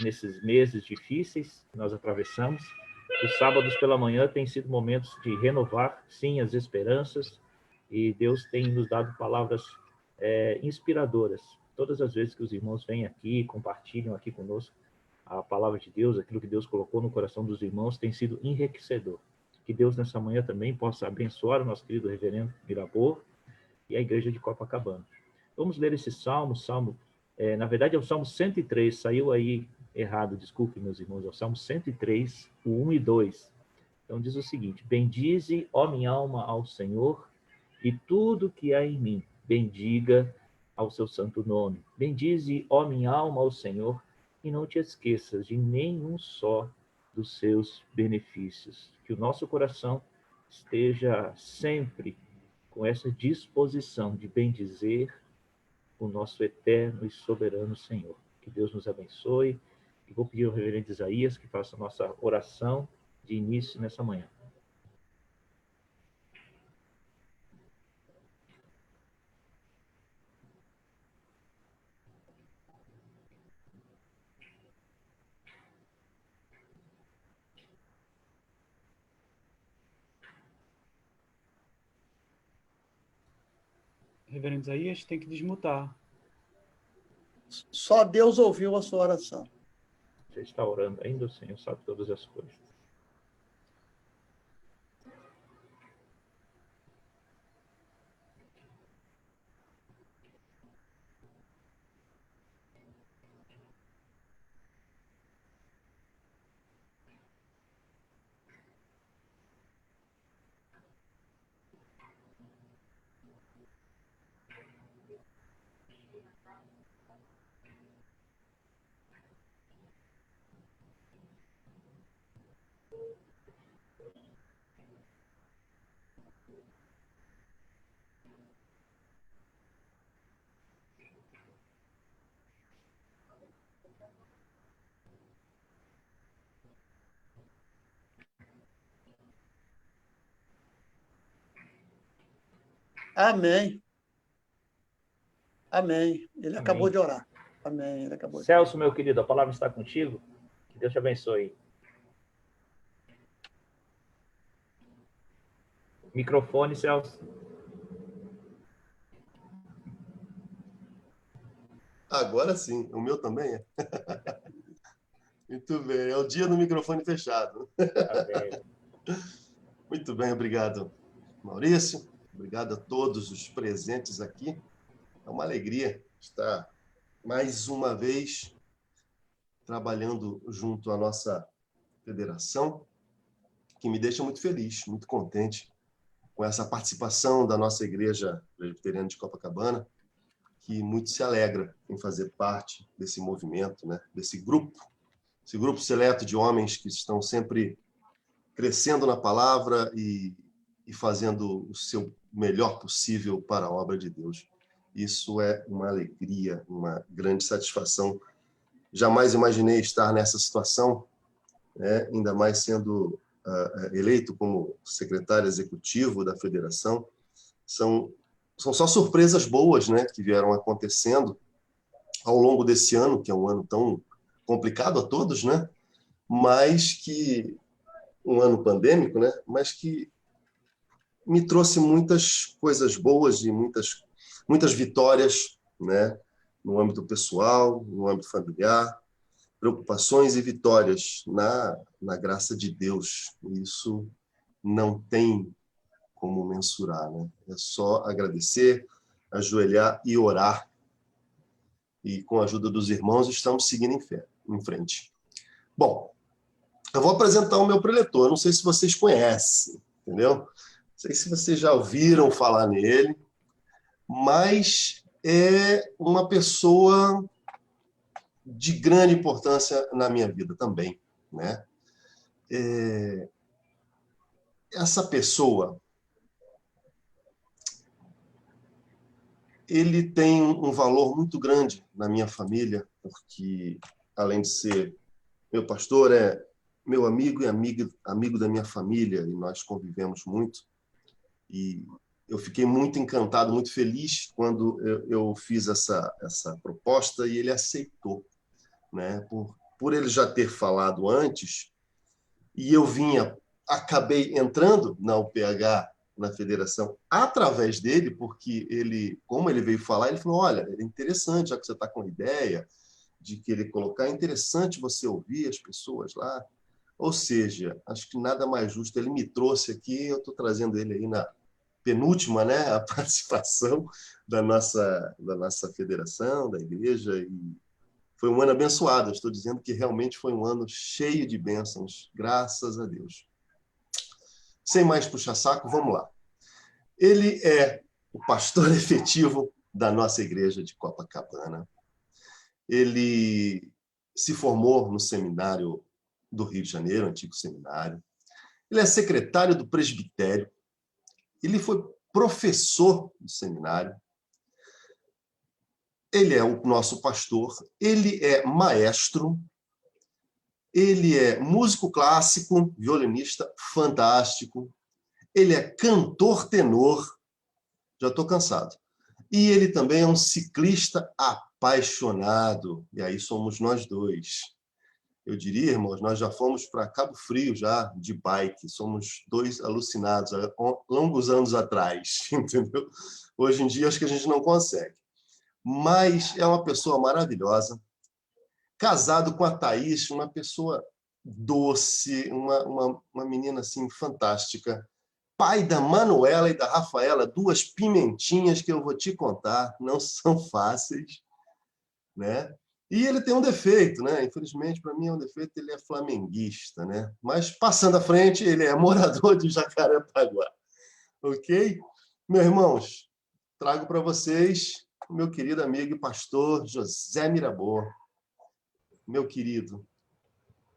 nesses meses difíceis que nós atravessamos. Os sábados pela manhã têm sido momentos de renovar, sim, as esperanças, e Deus tem nos dado palavras inspiradoras. Todas as vezes que os irmãos vêm aqui, compartilham aqui conosco a palavra de Deus, aquilo que Deus colocou no coração dos irmãos, tem sido enriquecedor. Que Deus nessa manhã também possa abençoar o nosso querido reverendo Mirabor e a igreja de Copacabana. Vamos ler esse salmo, na verdade é o Salmo 103, saiu aí errado, desculpe, meus irmãos, é o Salmo 103, o 1 e 2. Então diz o seguinte: bendize, ó minha alma, ao Senhor, e tudo que há em mim, bendiga ao seu santo nome. Bendize, ó minha alma, ao Senhor, e não te esqueças de nenhum só dos seus benefícios. Que o nosso coração esteja sempre com essa disposição de bendizer o nosso eterno e soberano Senhor. Que Deus nos abençoe. E vou pedir ao reverendo Isaías que faça a nossa oração de início nessa manhã. Reverendo Isaías, tem que desmutar. Só Deus ouviu a sua oração. Você está orando ainda, o Senhor sabe todas as coisas. Amém. Amém. Ele Amém. acabou de orar. Amém. Ele acabou de Celso, meu querido, a palavra está contigo. Que Deus te abençoe. Microfone, Celso. Agora sim. O meu também é? Muito bem. É o dia do microfone fechado. Amém. Muito bem, obrigado, Maurício. Obrigado a todos os presentes aqui. É uma alegria estar mais uma vez trabalhando junto à nossa federação, que me deixa muito feliz, muito contente com essa participação da nossa Igreja Presbiteriana de Copacabana, que muito se alegra em fazer parte desse movimento, né? Desse grupo, esse grupo seleto de homens que estão sempre crescendo na palavra e fazendo o seu melhor possível para a obra de Deus. Isso é uma alegria, uma grande satisfação. Jamais imaginei estar nessa situação, né? Ainda mais sendo eleito como secretário executivo da federação. São só surpresas boas, né, que vieram acontecendo ao longo desse ano, que é um ano tão complicado a todos, né? Mas que um ano pandêmico, né? Mas que me trouxe muitas coisas boas e muitas vitórias, né? No âmbito pessoal, no âmbito familiar, preocupações e vitórias na graça de Deus. Isso não tem como mensurar, né? É só agradecer, ajoelhar e orar. E com a ajuda dos irmãos estamos seguindo em frente. Bom, eu vou apresentar o meu preletor. Eu não sei se vocês conhecem, entendeu? Não sei se vocês já ouviram falar nele, mas é uma pessoa de grande importância na minha vida também, né? Essa pessoa, ele tem um valor muito grande na minha família, porque, além de ser meu pastor, é meu amigo e amigo da minha família, e nós convivemos muito. E eu fiquei muito encantado, muito feliz quando eu fiz essa proposta e ele aceitou. né? Por ele já ter falado antes, e eu acabei entrando na UPH, na federação, através dele, porque como ele veio falar, ele falou, olha, é interessante, já que você está com a ideia de querer colocar, é interessante você ouvir as pessoas lá. Ou seja, acho que nada mais justo. Ele me trouxe aqui, eu estou trazendo ele aí na penúltima, né, a participação da nossa federação, da igreja, e foi um ano abençoado. Estou dizendo que realmente foi um ano cheio de bênçãos, graças a Deus. Sem mais puxar saco, vamos lá. Ele é o pastor efetivo da nossa igreja de Copacabana. Ele se formou no seminário do Rio de Janeiro, antigo seminário. Ele é secretário do presbitério. Ele foi professor do seminário. Ele é o nosso pastor. Ele é maestro. Ele é músico clássico, violinista fantástico. Ele é cantor tenor. Já estou cansado. E ele também é um ciclista apaixonado. E aí somos nós dois. Eu diria, irmãos, nós já fomos para Cabo Frio já de bike. Somos dois alucinados há longos anos atrás, entendeu? Hoje em dia acho que a gente não consegue. Mas é uma pessoa maravilhosa. Casado com a Thaís, uma pessoa doce, uma menina assim fantástica. Pai da Manuela e da Rafaela, duas pimentinhas que eu vou te contar, não são fáceis, né? E ele tem um defeito, né? Infelizmente, para mim é um defeito, ele é flamenguista, né? Mas, passando à frente, ele é morador de Jacarepaguá. Ok? Meus irmãos, trago para vocês o meu querido amigo e pastor José Mirabor. Meu querido,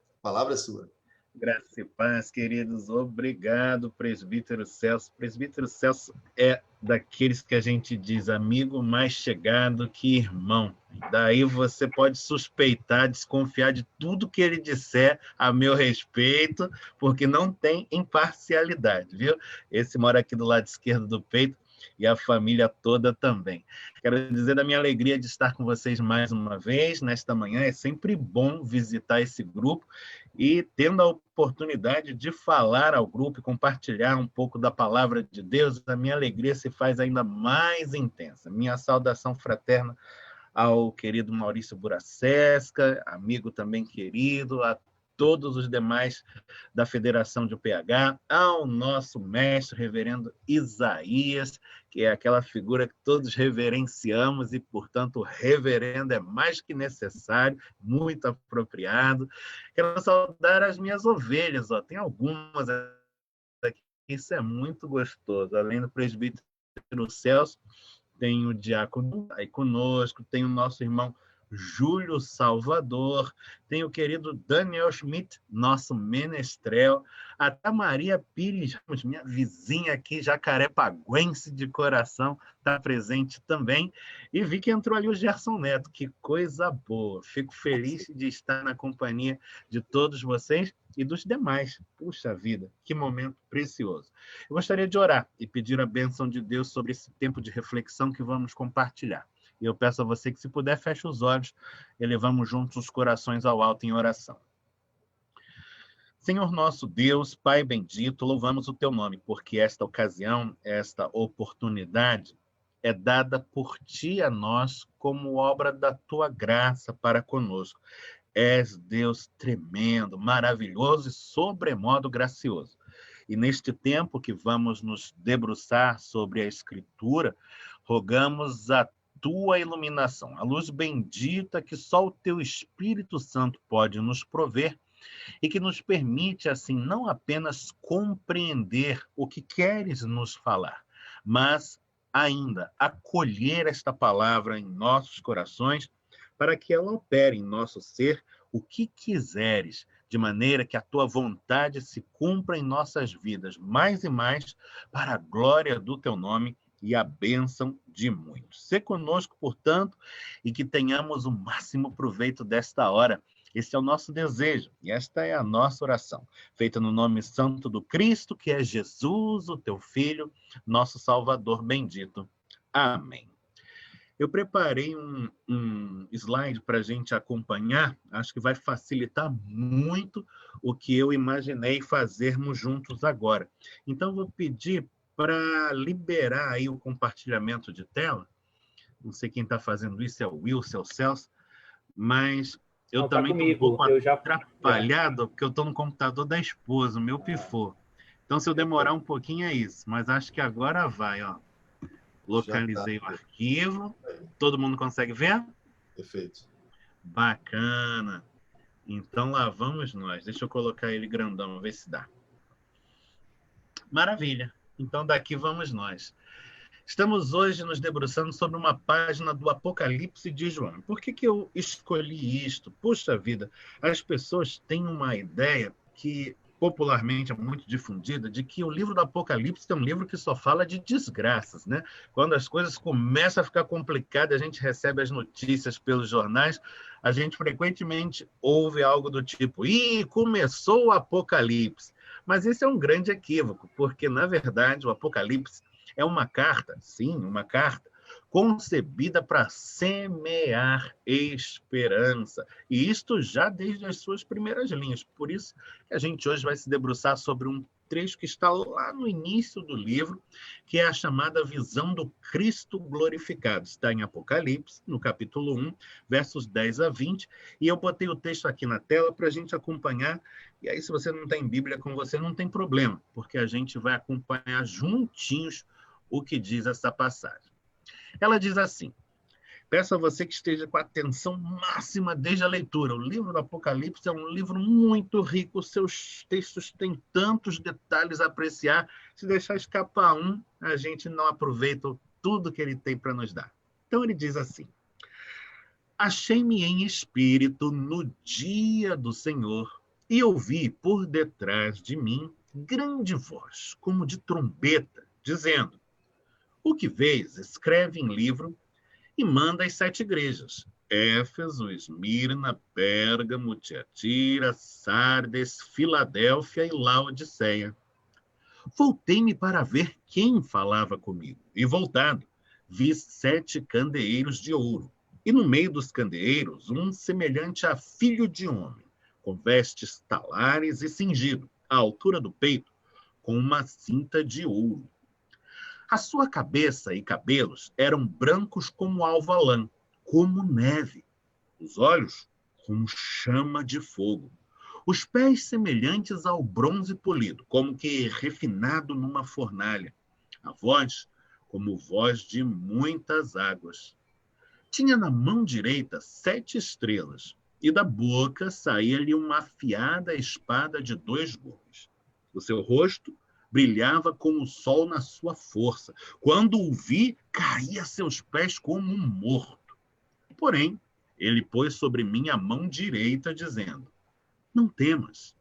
a palavra é sua. Graça e paz, queridos. Obrigado, presbítero Celso. Presbítero Celso é daqueles que a gente diz amigo mais chegado que irmão. Daí você pode suspeitar, desconfiar de tudo que ele disser a meu respeito, porque não tem imparcialidade, viu? Esse mora aqui do lado esquerdo do peito e a família toda também. Quero dizer da minha alegria de estar com vocês mais uma vez nesta manhã. É sempre bom visitar esse grupo e tendo a oportunidade de falar ao grupo e compartilhar um pouco da palavra de Deus, a minha alegria se faz ainda mais intensa. Minha saudação fraterna ao querido Maurício Buracesca, amigo também querido, a todos os demais da Federação de UPH, ao nosso mestre, reverendo Isaías, que é aquela figura que todos reverenciamos e, portanto, o reverendo é mais que necessário, muito apropriado. Quero saudar as minhas ovelhas, tem algumas aqui, isso é muito gostoso. Além do presbítero Celso, tem o diácono aí conosco, tem o nosso irmão Júlio Salvador, tem o querido Daniel Schmidt, nosso menestrel, até a Maria Pires, minha vizinha aqui, jacarepaguense de coração, está presente também, e vi que entrou ali o Gerson Neto, que coisa boa, fico feliz de estar na companhia de todos vocês e dos demais, puxa vida, que momento precioso. Eu gostaria de orar e pedir a bênção de Deus sobre esse tempo de reflexão que vamos compartilhar. E eu peço a você que, se puder, feche os olhos e elevamos juntos os corações ao alto em oração. Senhor nosso Deus, Pai bendito, louvamos o teu nome, porque esta ocasião, esta oportunidade é dada por ti a nós como obra da tua graça para conosco. És Deus tremendo, maravilhoso e sobremodo gracioso. E neste tempo que vamos nos debruçar sobre a Escritura, rogamos a tua iluminação, a luz bendita que só o teu Espírito Santo pode nos prover e que nos permite, assim, não apenas compreender o que queres nos falar, mas ainda acolher esta palavra em nossos corações para que ela opere em nosso ser o que quiseres, de maneira que a tua vontade se cumpra em nossas vidas mais e mais para a glória do teu nome e a bênção de muitos. Sê conosco, portanto, e que tenhamos o máximo proveito desta hora. Esse é o nosso desejo e esta é a nossa oração, feita no nome santo do Cristo, que é Jesus, o teu Filho, nosso Salvador bendito. Amém. Eu preparei um slide para a gente acompanhar, acho que vai facilitar muito o que eu imaginei fazermos juntos agora. Então, vou pedir para liberar aí o compartilhamento de tela. Não sei quem está fazendo isso, é o Wilson, é o Celso, mas eu Não, tá também estou um comigo. pouco Eu já atrapalhado, porque eu estou no computador da esposa, o meu pifou. Então, se eu demorar um pouquinho, é isso. Mas acho que agora vai, ó. Localizei o arquivo. Todo mundo consegue ver? Perfeito. Bacana. Então, lá vamos nós. Deixa eu colocar ele grandão, ver se dá. Maravilha. Então, daqui vamos nós. Estamos hoje nos debruçando sobre uma página do Apocalipse de João. Por que eu escolhi isto? Puxa vida, as pessoas têm uma ideia que popularmente é muito difundida, de que o livro do Apocalipse é um livro que só fala de desgraças, né? Quando as coisas começam a ficar complicadas, a gente recebe as notícias pelos jornais, a gente frequentemente ouve algo do tipo: "Ih, começou o Apocalipse". Mas esse é um grande equívoco, porque, na verdade, o Apocalipse é uma carta, sim, uma carta, concebida para semear esperança. E isto já desde as suas primeiras linhas. Por isso que a gente hoje vai se debruçar sobre um trecho que está lá no início do livro, que é a chamada visão do Cristo glorificado. Está em Apocalipse, no capítulo 1, versos 10 a 20. E eu botei o texto aqui na tela para a gente acompanhar. E aí, se você não tem Bíblia com você, não tem problema, porque a gente vai acompanhar juntinhos o que diz essa passagem. Ela diz assim: peço a você que esteja com a atenção máxima desde a leitura. O livro do Apocalipse é um livro muito rico, seus textos têm tantos detalhes a apreciar. Se deixar escapar um, a gente não aproveita tudo que ele tem para nos dar. Então ele diz assim: achei-me em espírito no dia do Senhor e ouvi por detrás de mim grande voz, como de trombeta, dizendo: o que vês, escreve em livro e manda às 7 igrejas: Éfeso, Esmirna, Pérgamo, Tiatira, Sardes, Filadélfia e Laodiceia. Voltei-me para ver quem falava comigo, e voltado, vi 7 candeeiros de ouro, e no meio dos candeeiros um semelhante a filho de homem, com vestes talares e cingido, à altura do peito, com uma cinta de ouro. A sua cabeça e cabelos eram brancos como alva-lã, como neve. Os olhos, como chama de fogo. Os pés semelhantes ao bronze polido, como que refinado numa fornalha. A voz, como voz de muitas águas. Tinha na mão direita 7 estrelas, e da boca saía-lhe uma afiada espada de 2 gumes. O seu rosto brilhava como o sol na sua força. Quando o vi, caía a seus pés como um morto. Porém, ele pôs sobre mim a mão direita, dizendo: não temas.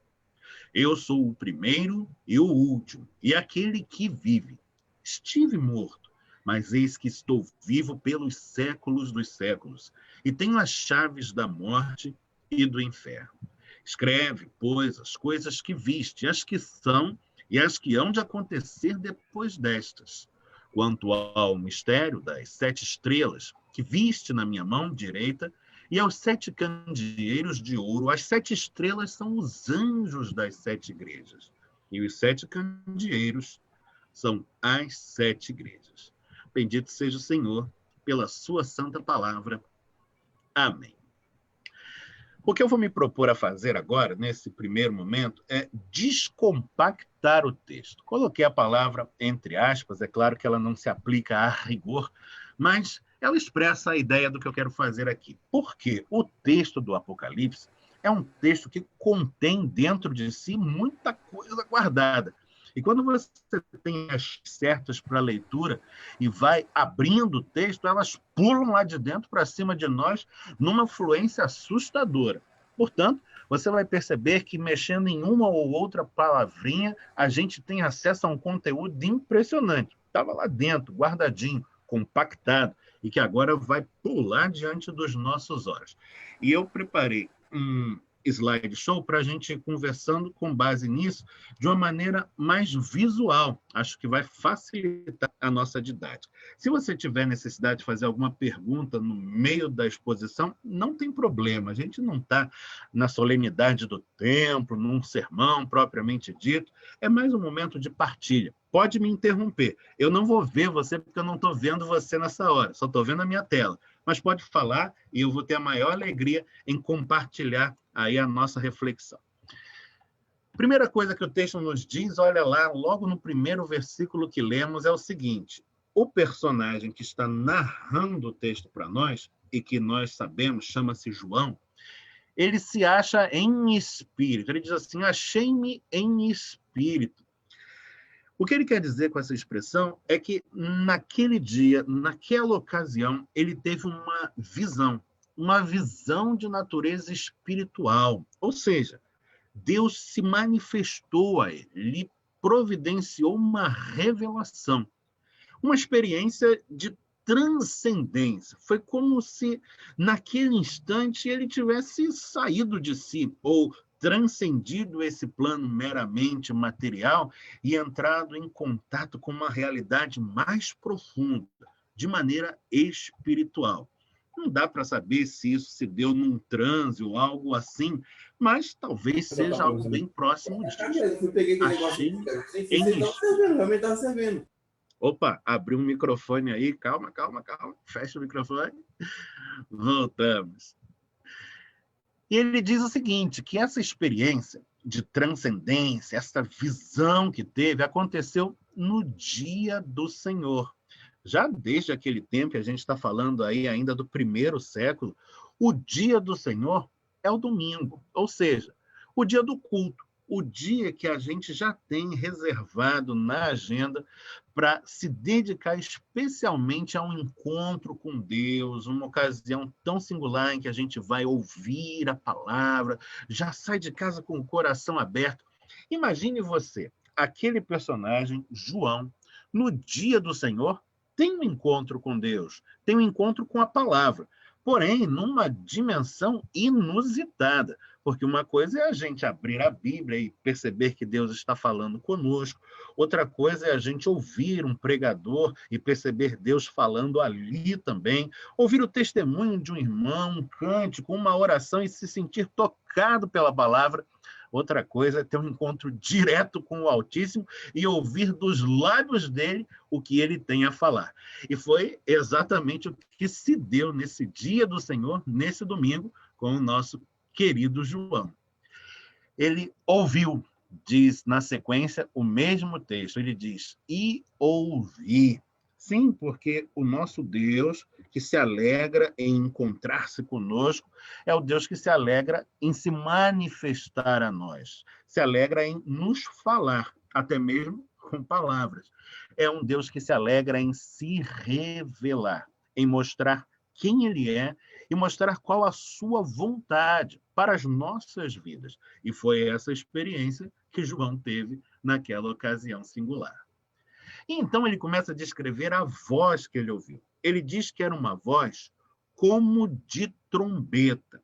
Eu sou o primeiro e o último, e aquele que vive. Estive morto, mas eis que estou vivo pelos séculos dos séculos, e tenho as chaves da morte e do inferno. Escreve, pois, as coisas que viste, as que são e as que hão de acontecer depois destas. Quanto ao mistério das 7 estrelas que viste na minha mão direita e aos 7 candeeiros de ouro, as 7 estrelas são os anjos das 7 igrejas, e os 7 candeeiros são as 7 igrejas. Bendito seja o Senhor pela sua santa palavra. Amém. O que eu vou me propor a fazer agora, nesse primeiro momento, é descompactar o texto. Coloquei a palavra entre aspas, é claro que ela não se aplica a rigor, mas ela expressa a ideia do que eu quero fazer aqui. Porque o texto do Apocalipse é um texto que contém dentro de si muita coisa guardada. E quando você tem as certas para leitura e vai abrindo o texto, elas pulam lá de dentro para cima de nós numa fluência assustadora. Portanto, você vai perceber que mexendo em uma ou outra palavrinha, a gente tem acesso a um conteúdo impressionante. Estava lá dentro, guardadinho, compactado, e que agora vai pular diante dos nossos olhos. E eu preparei slideshow para a gente ir conversando com base nisso de uma maneira mais visual. Acho que vai facilitar a nossa didática. Se você tiver necessidade de fazer alguma pergunta no meio da exposição, não tem problema. A gente não está na solenidade do templo, num sermão propriamente dito. É mais um momento de partilha. Pode me interromper. Eu não vou ver você porque eu não estou vendo você nessa hora. Só estou vendo a minha tela. Mas pode falar e eu vou ter a maior alegria em compartilhar aí a nossa reflexão. Primeira coisa que o texto nos diz, olha lá, logo no primeiro versículo que lemos, é o seguinte: o personagem que está narrando o texto para nós, e que nós sabemos, chama-se João, ele se acha em espírito. Ele diz assim: achei-me em espírito. O que ele quer dizer com essa expressão é que naquele dia, naquela ocasião, ele teve uma visão de natureza espiritual. Ou seja, Deus se manifestou a ele, lhe providenciou uma revelação, uma experiência de transcendência. Foi como se, naquele instante, ele tivesse saído de si, ou transcendido esse plano meramente material e entrado em contato com uma realidade mais profunda, de maneira espiritual. Não dá para saber se isso se deu num transe ou algo assim, mas talvez seja algo bem próximo disso. Realmente estava servindo. Opa, abriu um microfone aí, calma. Fecha o microfone. Voltamos. E ele diz o seguinte, que essa experiência de transcendência, essa visão que teve, aconteceu no dia do Senhor. Já desde aquele tempo, que a gente está falando aí ainda do 1º século, o dia do Senhor é o domingo, ou seja, o dia do culto, o dia que a gente já tem reservado na agenda para se dedicar especialmente a um encontro com Deus, uma ocasião tão singular em que a gente vai ouvir a palavra, já sai de casa com o coração aberto. Imagine você, aquele personagem, João, no dia do Senhor, tem um encontro com Deus, tem um encontro com a palavra, porém, numa dimensão inusitada, porque uma coisa é a gente abrir a Bíblia e perceber que Deus está falando conosco, outra coisa é a gente ouvir um pregador e perceber Deus falando ali também, ouvir o testemunho de um irmão, um cântico, uma oração e se sentir tocado pela palavra. Outra coisa é ter um encontro direto com o Altíssimo e ouvir dos lábios dele o que ele tem a falar. E foi exatamente o que se deu nesse dia do Senhor, nesse domingo, com o nosso querido João. Ele ouviu, diz na sequência o mesmo texto, ele diz, e ouvi. Sim, porque o nosso Deus, que se alegra em encontrar-se conosco, é o Deus que se alegra em se manifestar a nós, se alegra em nos falar, até mesmo com palavras. É um Deus que se alegra em se revelar, em mostrar quem ele é e mostrar qual a sua vontade para as nossas vidas. E foi essa experiência que João teve naquela ocasião singular. E então ele começa a descrever a voz que ele ouviu. Ele diz que era uma voz como de trombeta.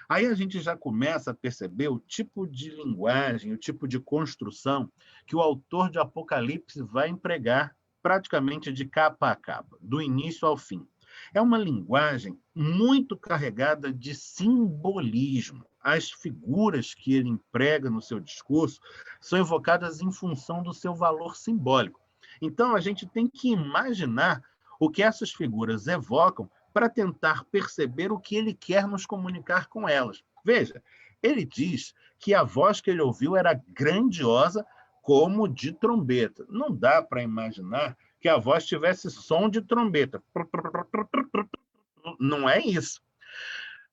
Aí a gente já começa a perceber o tipo de linguagem, o tipo de construção que o autor de Apocalipse vai empregar praticamente de capa a capa, do início ao fim. É uma linguagem muito carregada de simbolismo. As figuras que ele emprega no seu discurso são evocadas em função do seu valor simbólico. Então, a gente tem que imaginar o que essas figuras evocam para tentar perceber o que ele quer nos comunicar com elas. Veja, ele diz que a voz que ele ouviu era grandiosa como de trombeta. Não dá para imaginar que a voz tivesse som de trombeta. Não é isso.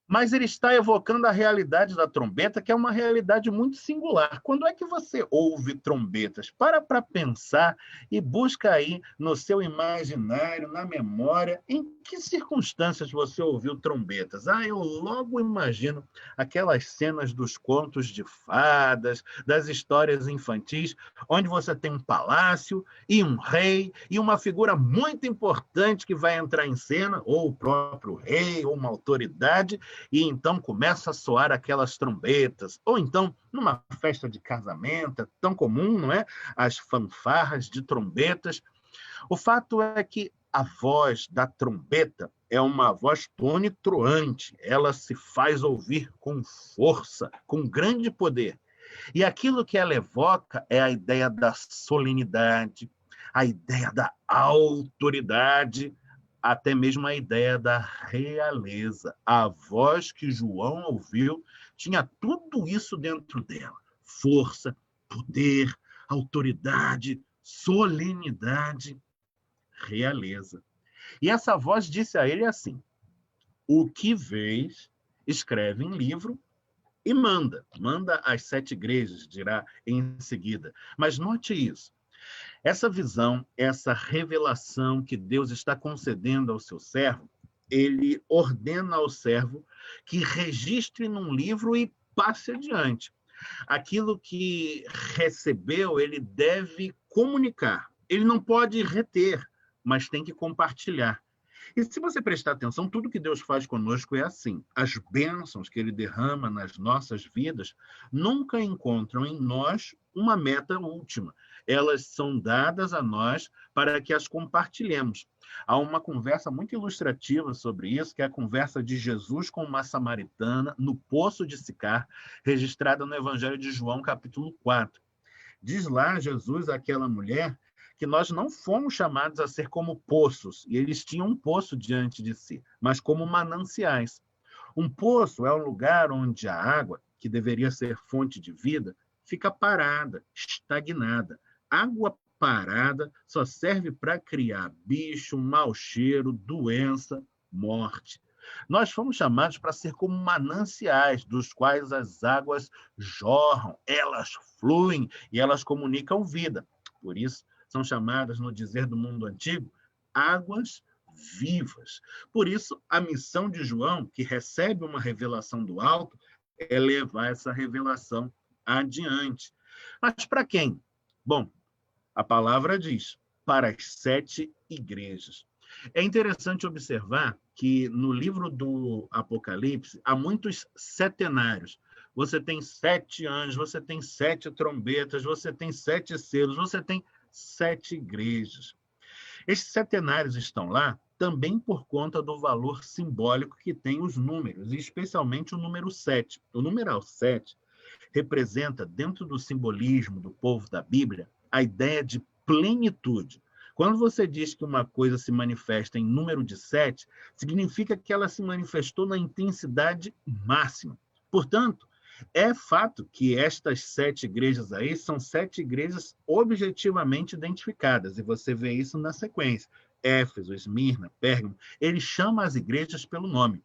Mas ele está evocando a realidade da trombeta, que é uma realidade muito singular. Quando é que você ouve trombetas? Para pensar e busca aí no seu imaginário, na memória, em que circunstâncias você ouviu trombetas? Eu logo imagino aquelas cenas dos contos de fadas, das histórias infantis, onde você tem um palácio e um rei e uma figura muito importante que vai entrar em cena, ou o próprio rei, ou uma autoridade, e então começa a soar aquelas trombetas, ou então, numa festa de casamento, é tão comum, não é? As fanfarras de trombetas. O fato é que a voz da trombeta é uma voz tonitruante, ela se faz ouvir com força, com grande poder. E aquilo que ela evoca é a ideia da solenidade, a ideia da autoridade, até mesmo a ideia da realeza. A voz que João ouviu tinha tudo isso dentro dela: força, poder, autoridade, solenidade, realeza. E essa voz disse a ele assim: o que vês, escreve em livro e manda às 7 igrejas, dirá em seguida. Mas note isso. Essa visão, essa revelação que Deus está concedendo ao seu servo, ele ordena ao servo que registre num livro e passe adiante. Aquilo que recebeu, ele deve comunicar. Ele não pode reter, mas tem que compartilhar. E se você prestar atenção, tudo que Deus faz conosco é assim. As bênçãos que ele derrama nas nossas vidas nunca encontram em nós uma meta última. Elas são dadas a nós para que as compartilhemos. Há uma conversa muito ilustrativa sobre isso, que é a conversa de Jesus com uma samaritana no Poço de Sicar, registrada no Evangelho de João, capítulo 4. Diz lá Jesus àquela mulher que nós não fomos chamados a ser como poços, e eles tinham um poço diante de si, mas como mananciais. Um poço é um lugar onde a água, que deveria ser fonte de vida, fica parada, estagnada. Água parada só serve para criar bicho, mau cheiro, doença, morte. Nós fomos chamados para ser como mananciais, dos quais as águas jorram, elas fluem e elas comunicam vida. Por isso, são chamadas, no dizer do mundo antigo, águas vivas. Por isso, a missão de João, que recebe uma revelação do alto, é levar essa revelação adiante. Mas para quem? Bom, a palavra diz, para as 7 igrejas. É interessante observar que no livro do Apocalipse há muitos setenários. Você tem 7 anjos, você tem 7 trombetas, você tem 7 selos, você tem 7 igrejas. Estes setenários estão lá também por conta do valor simbólico que tem os números, e especialmente o número 7. O numeral 7 representa, dentro do simbolismo do povo da Bíblia, a ideia de plenitude. Quando você diz que uma coisa se manifesta em número de 7, significa que ela se manifestou na intensidade máxima. Portanto, é fato que estas 7 igrejas aí são 7 igrejas objetivamente identificadas, e você vê isso na sequência. Éfeso, Esmirna, Pérgamo, ele chama as igrejas pelo nome.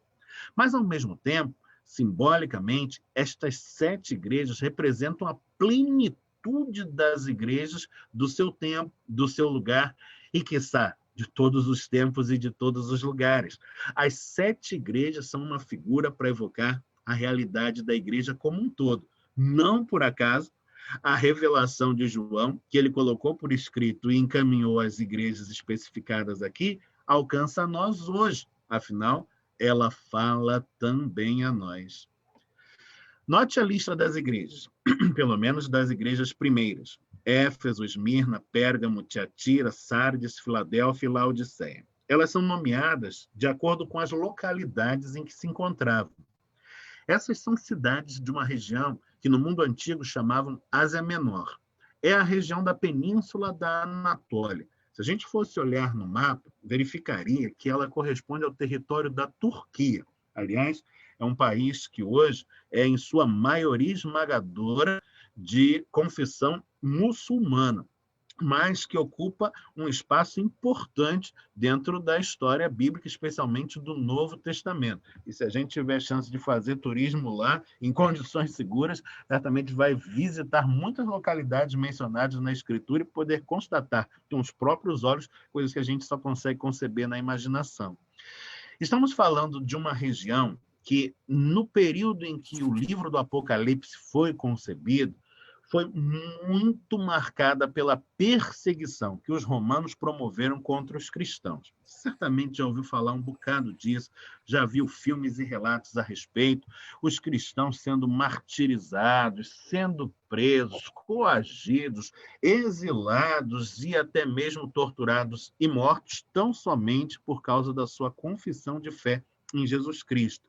Mas, ao mesmo tempo, simbolicamente, estas 7 igrejas representam a plenitude das igrejas do seu tempo, do seu lugar, e, quiçá, de todos os tempos e de todos os lugares. As 7 igrejas são uma figura para evocar a realidade da igreja como um todo. Não por acaso, a revelação de João, que ele colocou por escrito e encaminhou às igrejas especificadas aqui, alcança a nós hoje. Afinal, ela fala também a nós. Note a lista das igrejas, pelo menos das igrejas primeiras. Éfeso, Esmirna, Pérgamo, Tiatira, Sardes, Filadélfia e Laodiceia. Elas são nomeadas de acordo com as localidades em que se encontravam. Essas são cidades de uma região que no mundo antigo chamavam Ásia Menor. É a região da península da Anatólia. Se a gente fosse olhar no mapa, verificaria que ela corresponde ao território da Turquia. Aliás, é um país que hoje é, em sua maioria esmagadora, de confissão muçulmana, mas que ocupa um espaço importante dentro da história bíblica, especialmente do Novo Testamento. E se a gente tiver chance de fazer turismo lá, em condições seguras, certamente vai visitar muitas localidades mencionadas na Escritura e poder constatar com os próprios olhos coisas que a gente só consegue conceber na imaginação. Estamos falando de uma região que, no período em que o livro do Apocalipse foi concebido, foi muito marcada pela perseguição que os romanos promoveram contra os cristãos. Certamente já ouviu falar um bocado disso, já viu filmes e relatos a respeito, os cristãos sendo martirizados, sendo presos, coagidos, exilados e até mesmo torturados e mortos, tão somente por causa da sua confissão de fé em Jesus Cristo.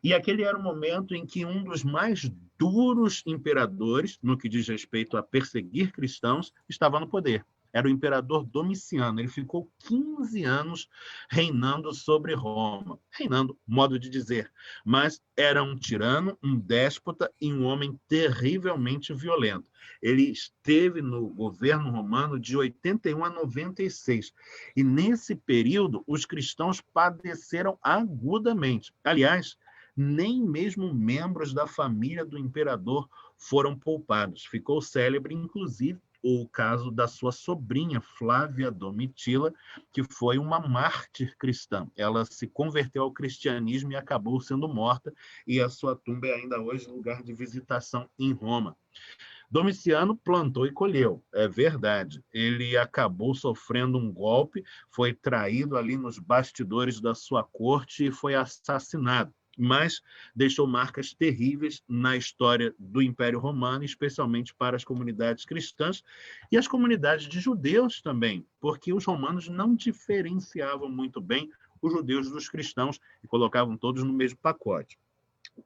E aquele era o momento em que um dos mais duros imperadores, no que diz respeito a perseguir cristãos, estava no poder. Era o imperador Domiciano. Ele ficou 15 anos reinando sobre Roma. Reinando, modo de dizer. Mas era um tirano, um déspota e um homem terrivelmente violento. Ele esteve no governo romano de 81 a 96. E nesse período, os cristãos padeceram agudamente. Aliás, nem mesmo membros da família do imperador foram poupados. Ficou célebre, inclusive, o caso da sua sobrinha, Flávia Domitila, que foi uma mártir cristã. Ela se converteu ao cristianismo e acabou sendo morta, e a sua tumba é ainda hoje lugar de visitação em Roma. Domiciano plantou e colheu, é verdade. Ele acabou sofrendo um golpe, foi traído ali nos bastidores da sua corte e foi assassinado. Mas deixou marcas terríveis na história do Império Romano, especialmente para as comunidades cristãs e as comunidades de judeus também, porque os romanos não diferenciavam muito bem os judeus dos cristãos e colocavam todos no mesmo pacote.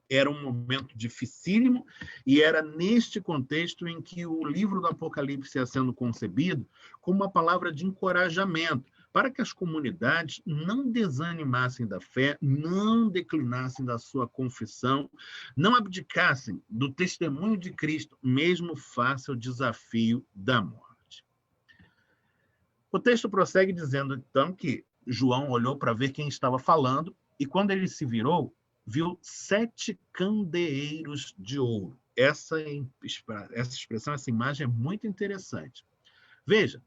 Era um momento dificílimo e era neste contexto em que o livro do Apocalipse ia sendo concebido como uma palavra de encorajamento, para que as comunidades não desanimassem da fé, não declinassem da sua confissão, não abdicassem do testemunho de Cristo, mesmo face ao desafio da morte. O texto prossegue dizendo, então, que João olhou para ver quem estava falando e, quando ele se virou, viu 7 candeeiros de ouro. Essa expressão, essa imagem é muito interessante. Veja,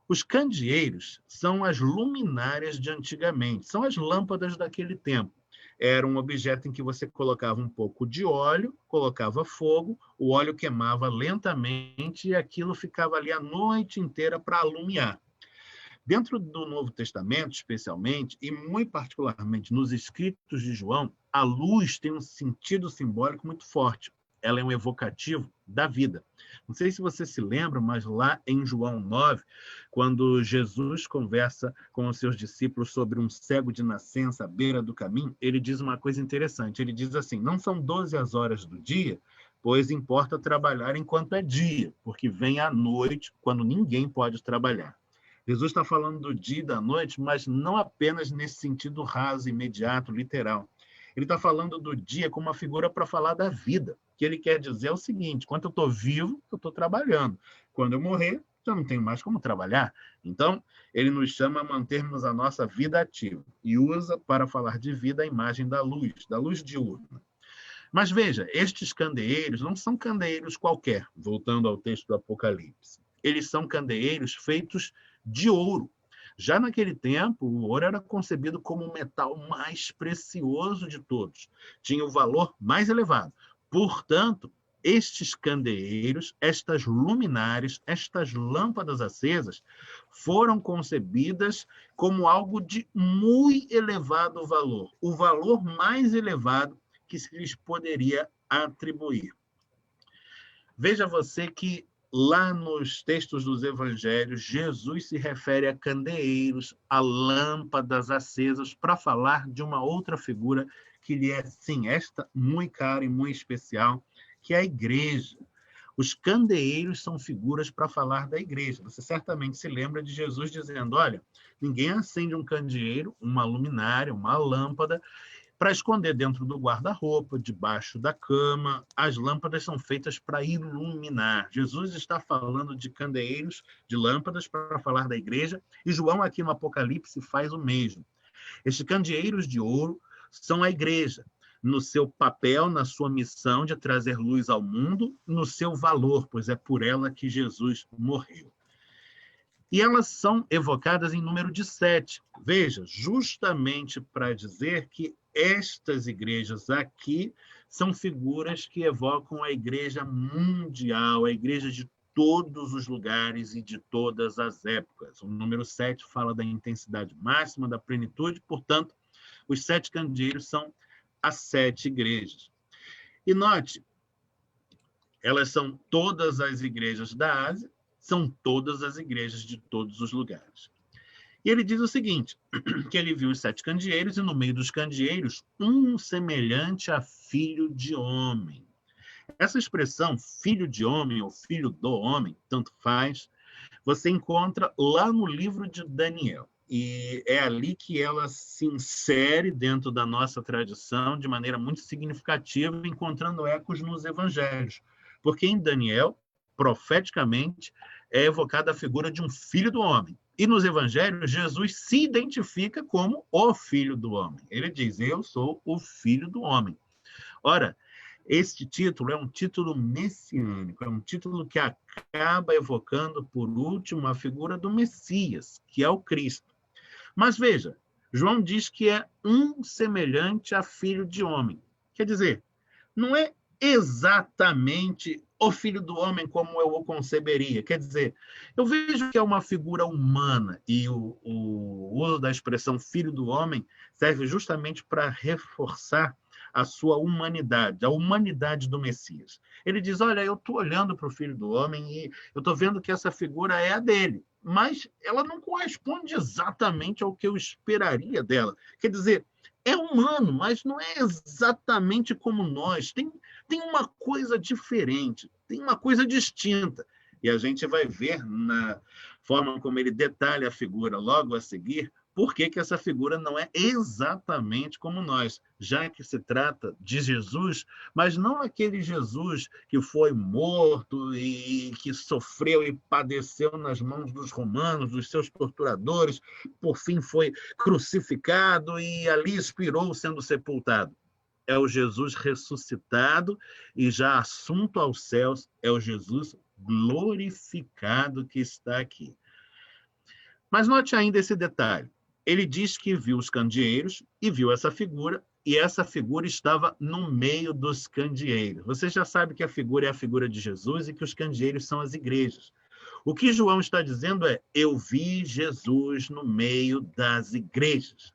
os candeeiros são as luminárias de antigamente, são as lâmpadas daquele tempo. Era um objeto em que você colocava um pouco de óleo, colocava fogo, o óleo queimava lentamente e aquilo ficava ali a noite inteira para alumiar. Dentro do Novo Testamento, especialmente, e muito particularmente nos escritos de João, a luz tem um sentido simbólico muito forte. Ela é um evocativo da vida. Não sei se você se lembra, mas lá em João 9, quando Jesus conversa com os seus discípulos sobre um cego de nascença à beira do caminho, ele diz uma coisa interessante. Ele diz assim, não são 12 as horas do dia, pois importa trabalhar enquanto é dia, porque vem a noite, quando ninguém pode trabalhar. Jesus está falando do dia e da noite, mas não apenas nesse sentido raso, imediato, literal. Ele está falando do dia como uma figura para falar da vida. O que ele quer dizer é o seguinte, enquanto eu estou vivo, eu estou trabalhando. Quando eu morrer, já não tenho mais como trabalhar. Então, ele nos chama a mantermos a nossa vida ativa e usa para falar de vida a imagem da luz diurna. Mas veja, estes candeeiros não são candeeiros qualquer, voltando ao texto do Apocalipse. Eles são candeeiros feitos de ouro. Já naquele tempo, o ouro era concebido como o metal mais precioso de todos. Tinha o valor mais elevado. Portanto, estes candeeiros, estas luminárias, estas lâmpadas acesas, foram concebidas como algo de muito elevado valor. O valor mais elevado que se lhes poderia atribuir. Veja você que lá nos textos dos evangelhos, Jesus se refere a candeeiros, a lâmpadas acesas, para falar de uma outra figura que lhe é, sim, esta muito cara e muito especial, que é a igreja. Os candeeiros são figuras para falar da igreja. Você certamente se lembra de Jesus dizendo, olha, ninguém acende um candeeiro, uma luminária, uma lâmpada, para esconder dentro do guarda-roupa, debaixo da cama. As lâmpadas são feitas para iluminar. Jesus está falando de candeeiros, de lâmpadas, para falar da igreja, e João aqui no Apocalipse faz o mesmo. Estes candeeiros de ouro são a igreja, no seu papel, na sua missão de trazer luz ao mundo, no seu valor, pois é por ela que Jesus morreu. E elas são evocadas em número de 7. Veja, justamente para dizer que estas igrejas aqui são figuras que evocam a igreja mundial, a igreja de todos os lugares e de todas as épocas. O número 7 fala da intensidade máxima, da plenitude, portanto, os 7 candeeiros são as 7 igrejas. E note, elas são todas as igrejas da Ásia, são todas as igrejas de todos os lugares. E ele diz o seguinte, que ele viu os 7 candeeiros, e no meio dos candeeiros, um semelhante a filho de homem. Essa expressão, filho de homem ou filho do homem, tanto faz, você encontra lá no livro de Daniel. E é ali que ela se insere dentro da nossa tradição de maneira muito significativa, encontrando ecos nos evangelhos. Porque em Daniel, profeticamente, é evocada a figura de um filho do homem. E nos evangelhos, Jesus se identifica como o filho do homem. Ele diz, eu sou o filho do homem. Ora, este título é um título messiânico, é um título que acaba evocando, por último, a figura do Messias, que é o Cristo. Mas veja, João diz que é um semelhante a filho de homem. Quer dizer, não é exatamente o filho do homem como eu o conceberia. Quer dizer, eu vejo que é uma figura humana e o uso da expressão filho do homem serve justamente para reforçar a sua humanidade, a humanidade do Messias. Ele diz, olha, eu estou olhando para o filho do homem e eu estou vendo que essa figura é a dele, mas ela não corresponde exatamente ao que eu esperaria dela. Quer dizer, é humano, mas não é exatamente como nós. Tem uma coisa diferente, tem uma coisa distinta. E a gente vai ver na forma como ele detalha a figura logo a seguir, por que essa figura não é exatamente como nós, já que se trata de Jesus, mas não aquele Jesus que foi morto e que sofreu e padeceu nas mãos dos romanos, dos seus torturadores, por fim foi crucificado e ali expirou sendo sepultado. É o Jesus ressuscitado e já assunto aos céus, é o Jesus glorificado que está aqui. Mas note ainda esse detalhe. Ele diz que viu os candeeiros e viu essa figura, e essa figura estava no meio dos candeeiros. Você já sabe que a figura é a figura de Jesus e que os candeeiros são as igrejas. O que João está dizendo é, eu vi Jesus no meio das igrejas.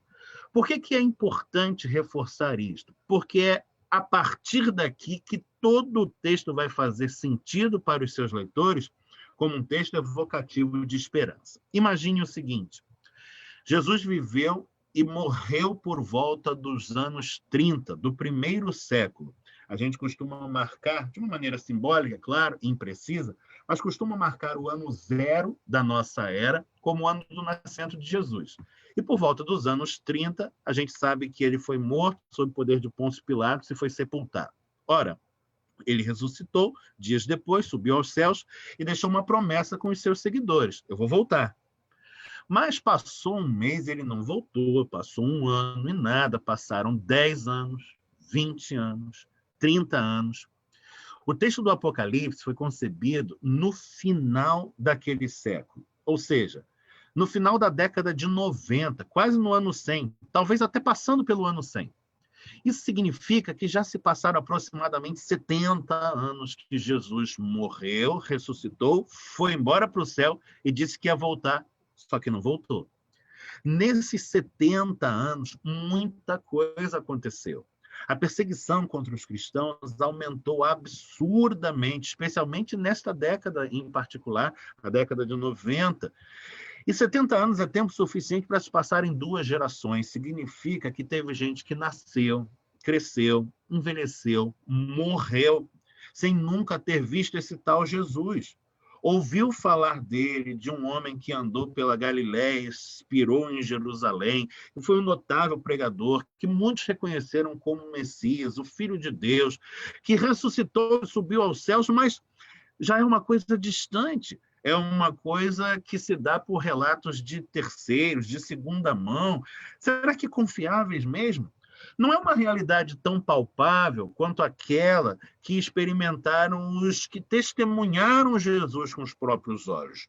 Por que é importante reforçar isto? Porque é a partir daqui que todo o texto vai fazer sentido para os seus leitores como um texto evocativo de esperança. Imagine o seguinte, Jesus viveu e morreu por volta dos anos 30, do primeiro século. A gente costuma marcar, de uma maneira simbólica, claro, imprecisa, mas costuma marcar o ano 0 da nossa era como o ano do nascimento de Jesus. E por volta dos anos 30, a gente sabe que ele foi morto sob o poder de Pôncio Pilatos e foi sepultado. Ora, ele ressuscitou, dias depois, subiu aos céus e deixou uma promessa com os seus seguidores. Eu vou voltar. Mas passou um mês e ele não voltou, passou um ano e nada, passaram 10 anos, 20 anos, 30 anos. O texto do Apocalipse foi concebido no final daquele século, ou seja, no final da década de 90, quase no ano 100, talvez até passando pelo ano 100. Isso significa que já se passaram aproximadamente 70 anos que Jesus morreu, ressuscitou, foi embora para o céu e disse que ia voltar, só que não voltou. Nesses 70 anos, muita coisa aconteceu. A perseguição contra os cristãos aumentou absurdamente, especialmente nesta década em particular, a década de 90. E 70 anos é tempo suficiente para se passar em 2 gerações. Significa que teve gente que nasceu, cresceu, envelheceu, morreu, sem nunca ter visto esse tal Jesus. Ouviu falar dele, de um homem que andou pela Galiléia, expirou em Jerusalém, e foi um notável pregador, que muitos reconheceram como Messias, o Filho de Deus, que ressuscitou e subiu aos céus, mas já é uma coisa distante, é uma coisa que se dá por relatos de terceiros, de segunda mão. Será que confiáveis mesmo? Não é uma realidade tão palpável quanto aquela que experimentaram os que testemunharam Jesus com os próprios olhos.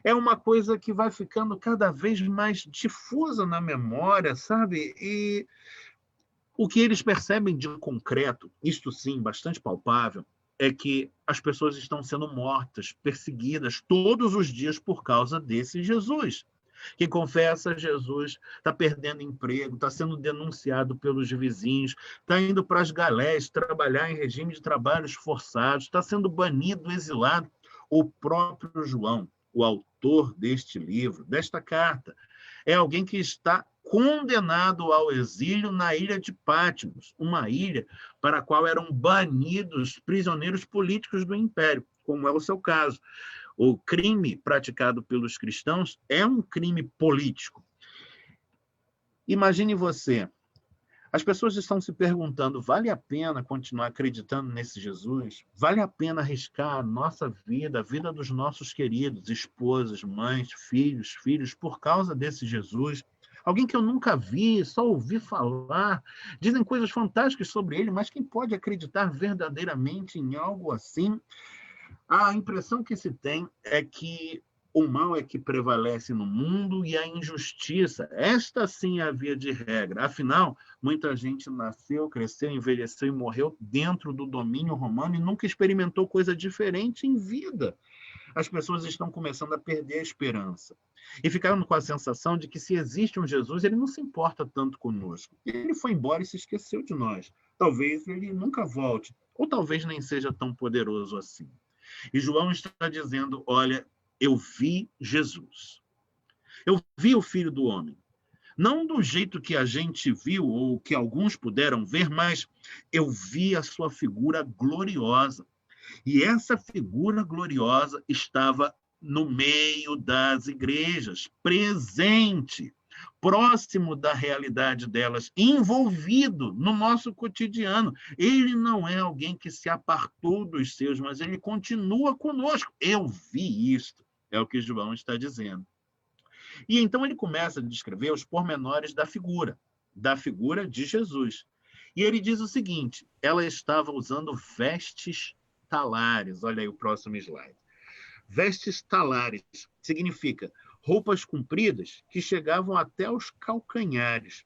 É uma coisa que vai ficando cada vez mais difusa na memória, sabe? E O que eles percebem de concreto, isto sim, bastante palpável, é que as pessoas estão sendo mortas, perseguidas todos os dias por causa desse Jesus. Quem confessa Jesus está perdendo emprego, está sendo denunciado pelos vizinhos, está indo para as galés trabalhar em regime de trabalhos forçados, está sendo banido, exilado. O próprio João, o autor deste livro, desta carta, é alguém que está condenado ao exílio na ilha de Patmos, uma ilha para a qual eram banidos prisioneiros políticos do Império, como é o seu caso. O crime praticado pelos cristãos é um crime político. Imagine você, as pessoas estão se perguntando, vale a pena continuar acreditando nesse Jesus? Vale a pena arriscar a nossa vida, a vida dos nossos queridos, esposas, mães, filhos, por causa desse Jesus? Alguém que eu nunca vi, só ouvi falar, dizem coisas fantásticas sobre ele, mas quem pode acreditar verdadeiramente em algo assim? A impressão que se tem é que o mal é que prevalece no mundo e a injustiça. Esta sim é a via de regra. Afinal, muita gente nasceu, cresceu, envelheceu e morreu dentro do domínio romano e nunca experimentou coisa diferente em vida. As pessoas estão começando a perder a esperança. E ficaram com a sensação de que se existe um Jesus, ele não se importa tanto conosco. Ele foi embora e se esqueceu de nós. Talvez ele nunca volte, ou talvez nem seja tão poderoso assim. E João está dizendo, olha, eu vi Jesus. Eu vi o Filho do Homem. Não do jeito que a gente viu, ou que alguns puderam ver, mas eu vi a sua figura gloriosa. E essa figura gloriosa estava no meio das igrejas, presente, próximo da realidade delas, envolvido no nosso cotidiano. Ele não é alguém que se apartou dos seus, mas ele continua conosco. Eu vi isto, é o que João está dizendo. E então ele começa a descrever os pormenores da figura de Jesus. E ele diz o seguinte, ela estava usando vestes talares. Olha aí o próximo slide. Vestes talares significa roupas compridas que chegavam até os calcanhares.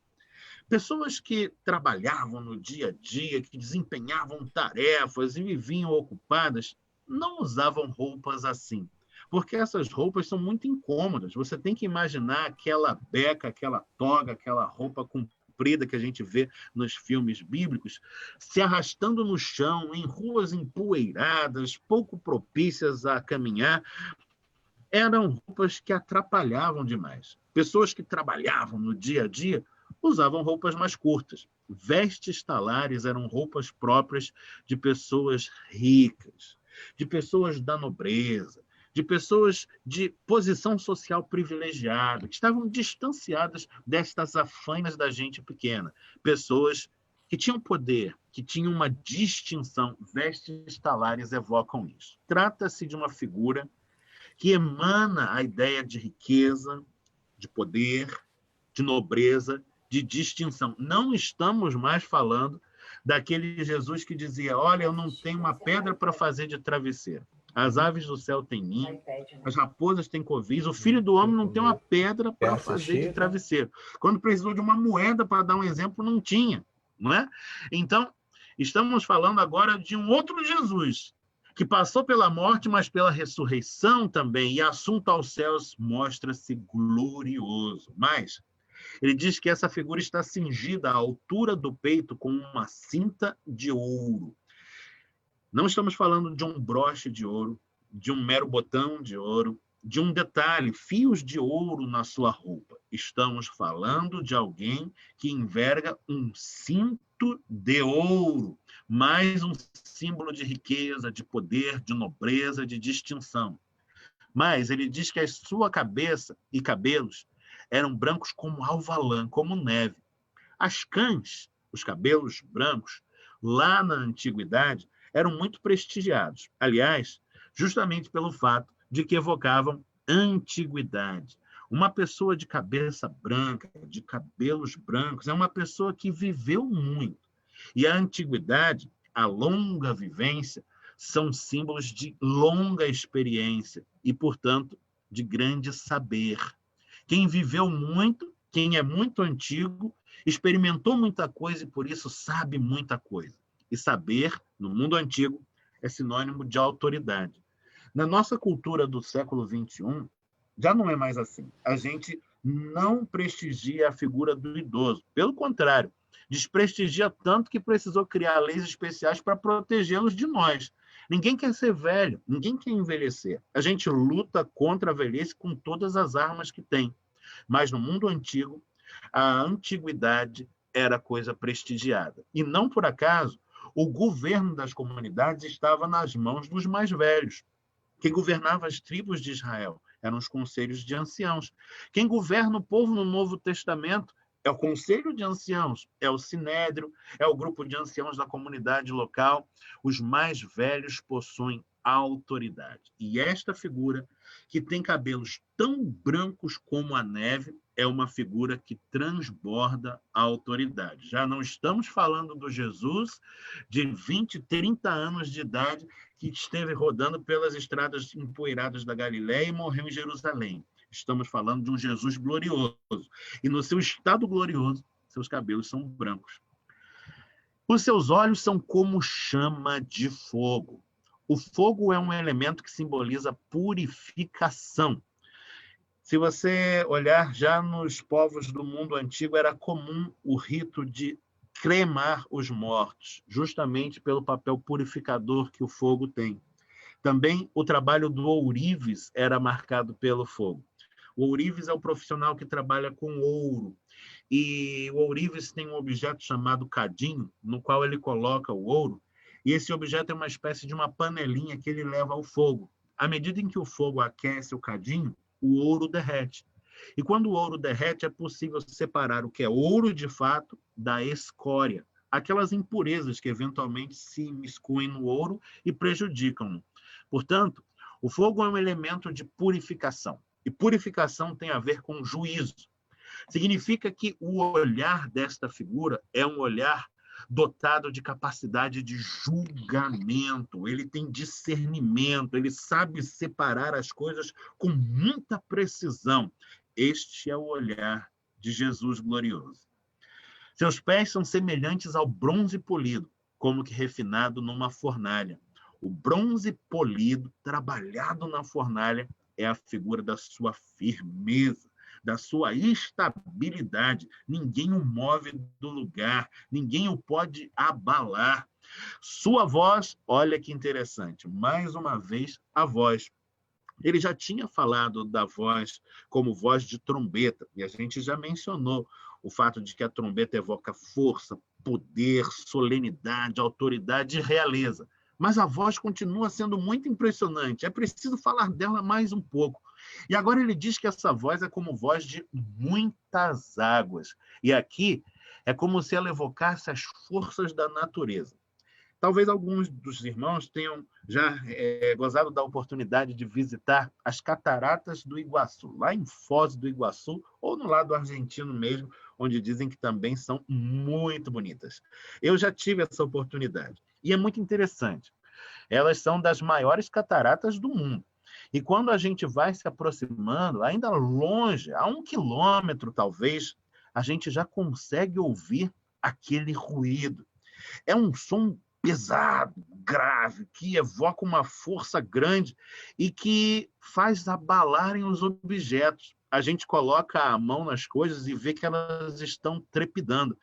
Pessoas que trabalhavam no dia a dia, que desempenhavam tarefas e viviam ocupadas, não usavam roupas assim, porque essas roupas são muito incômodas. Você tem que imaginar aquela beca, aquela toga, aquela roupa comprida que a gente vê nos filmes bíblicos, se arrastando no chão, em ruas empoeiradas, pouco propícias a caminhar. Eram roupas que atrapalhavam demais. Pessoas que trabalhavam no dia a dia usavam roupas mais curtas. Vestes talares eram roupas próprias de pessoas ricas, de pessoas da nobreza, de pessoas de posição social privilegiada, que estavam distanciadas destas afãs da gente pequena. Pessoas que tinham poder, que tinham uma distinção. Vestes talares evocam isso. Trata-se de uma figura que emana a ideia de riqueza, de poder, de nobreza, de distinção. Não estamos mais falando daquele Jesus que dizia, olha, eu não tenho uma pedra para fazer de travesseiro. As aves do céu têm ninho, as raposas têm covis, o filho do homem não tem uma pedra para fazer de travesseiro. Quando precisou de uma moeda, para dar um exemplo, não tinha. Não é? Então, estamos falando agora de um outro Jesus, que passou pela morte, mas pela ressurreição também, e assunto aos céus mostra-se glorioso. Mas ele diz que essa figura está cingida à altura do peito com uma cinta de ouro. Não estamos falando de um broche de ouro, de um mero botão de ouro, de um detalhe, fios de ouro na sua roupa. Estamos falando de alguém que enverga um cinto de ouro, mais um símbolo de riqueza, de poder, de nobreza, de distinção. Mas ele diz que a sua cabeça e cabelos eram brancos como alvalã, como neve. As cães, os cabelos brancos, lá na antiguidade, eram muito prestigiados. Aliás, justamente pelo fato de que evocavam antiguidade. Uma pessoa de cabeça branca, de cabelos brancos, é uma pessoa que viveu muito. E a antiguidade, a longa vivência, são símbolos de longa experiência e, portanto, de grande saber. Quem viveu muito, quem é muito antigo, experimentou muita coisa e por isso sabe muita coisa. E saber, no mundo antigo, é sinônimo de autoridade. Na nossa cultura do século XXI, já não é mais assim. A gente não prestigia a figura do idoso. Pelo contrário, desprestigia tanto que precisou criar leis especiais para protegê-los de nós. Ninguém quer ser velho, ninguém quer envelhecer. A gente luta contra a velhice com todas as armas que tem. Mas no mundo antigo, a antiguidade era coisa prestigiada. E não por acaso, o governo das comunidades estava nas mãos dos mais velhos. Quem governava as tribos de Israel eram os conselhos de anciãos. Quem governa o povo no Novo Testamento é o conselho de anciãos, é o sinédrio, é o grupo de anciãos da comunidade local. Os mais velhos possuem autoridade. E esta figura, que tem cabelos tão brancos como a neve, é uma figura que transborda a autoridade. Já não estamos falando do Jesus de 20, 30 anos de idade que esteve rodando pelas estradas empoeiradas da Galiléia e morreu em Jerusalém. Estamos falando de um Jesus glorioso. E no seu estado glorioso, seus cabelos são brancos. Os seus olhos são como chama de fogo. O fogo é um elemento que simboliza purificação. Se você olhar já nos povos do mundo antigo, era comum o rito de cremar os mortos, justamente pelo papel purificador que o fogo tem. Também o trabalho do ourives era marcado pelo fogo. O ourives é o profissional que trabalha com ouro. E o ourives tem um objeto chamado cadinho, no qual ele coloca o ouro, e esse objeto é uma espécie de uma panelinha que ele leva ao fogo. À medida em que o fogo aquece o cadinho, o ouro derrete. E quando o ouro derrete, é possível separar o que é ouro de fato da escória, aquelas impurezas que eventualmente se imiscuem no ouro e prejudicam-no. Portanto, o fogo é um elemento de purificação. E purificação tem a ver com juízo. Significa que o olhar desta figura é um olhar dotado de capacidade de julgamento, ele tem discernimento, ele sabe separar as coisas com muita precisão. Este é o olhar de Jesus glorioso. Seus pés são semelhantes ao bronze polido, como que refinado numa fornalha. O bronze polido, trabalhado na fornalha, é a figura da sua firmeza, da sua estabilidade. Ninguém o move do lugar, ninguém o pode abalar. Sua voz, olha que interessante, mais uma vez, a voz. Ele já tinha falado da voz como voz de trombeta, e a gente já mencionou o fato de que a trombeta evoca força, poder, solenidade, autoridade e realeza. Mas a voz continua sendo muito impressionante. É preciso falar dela mais um pouco. E agora ele diz que essa voz é como voz de muitas águas. E aqui é como se ela evocasse as forças da natureza. Talvez alguns dos irmãos tenham já gozado da oportunidade de visitar as cataratas do Iguaçu, lá em Foz do Iguaçu, ou no lado argentino mesmo, onde dizem que também são muito bonitas. Eu já tive essa oportunidade. E é muito interessante. Elas são das maiores cataratas do mundo. E quando a gente vai se aproximando, ainda longe, a 1 quilômetro talvez, a gente já consegue ouvir aquele ruído. É um som pesado, grave, que evoca uma força grande e que faz abalarem os objetos. A gente coloca a mão nas coisas e vê que elas estão trepidando,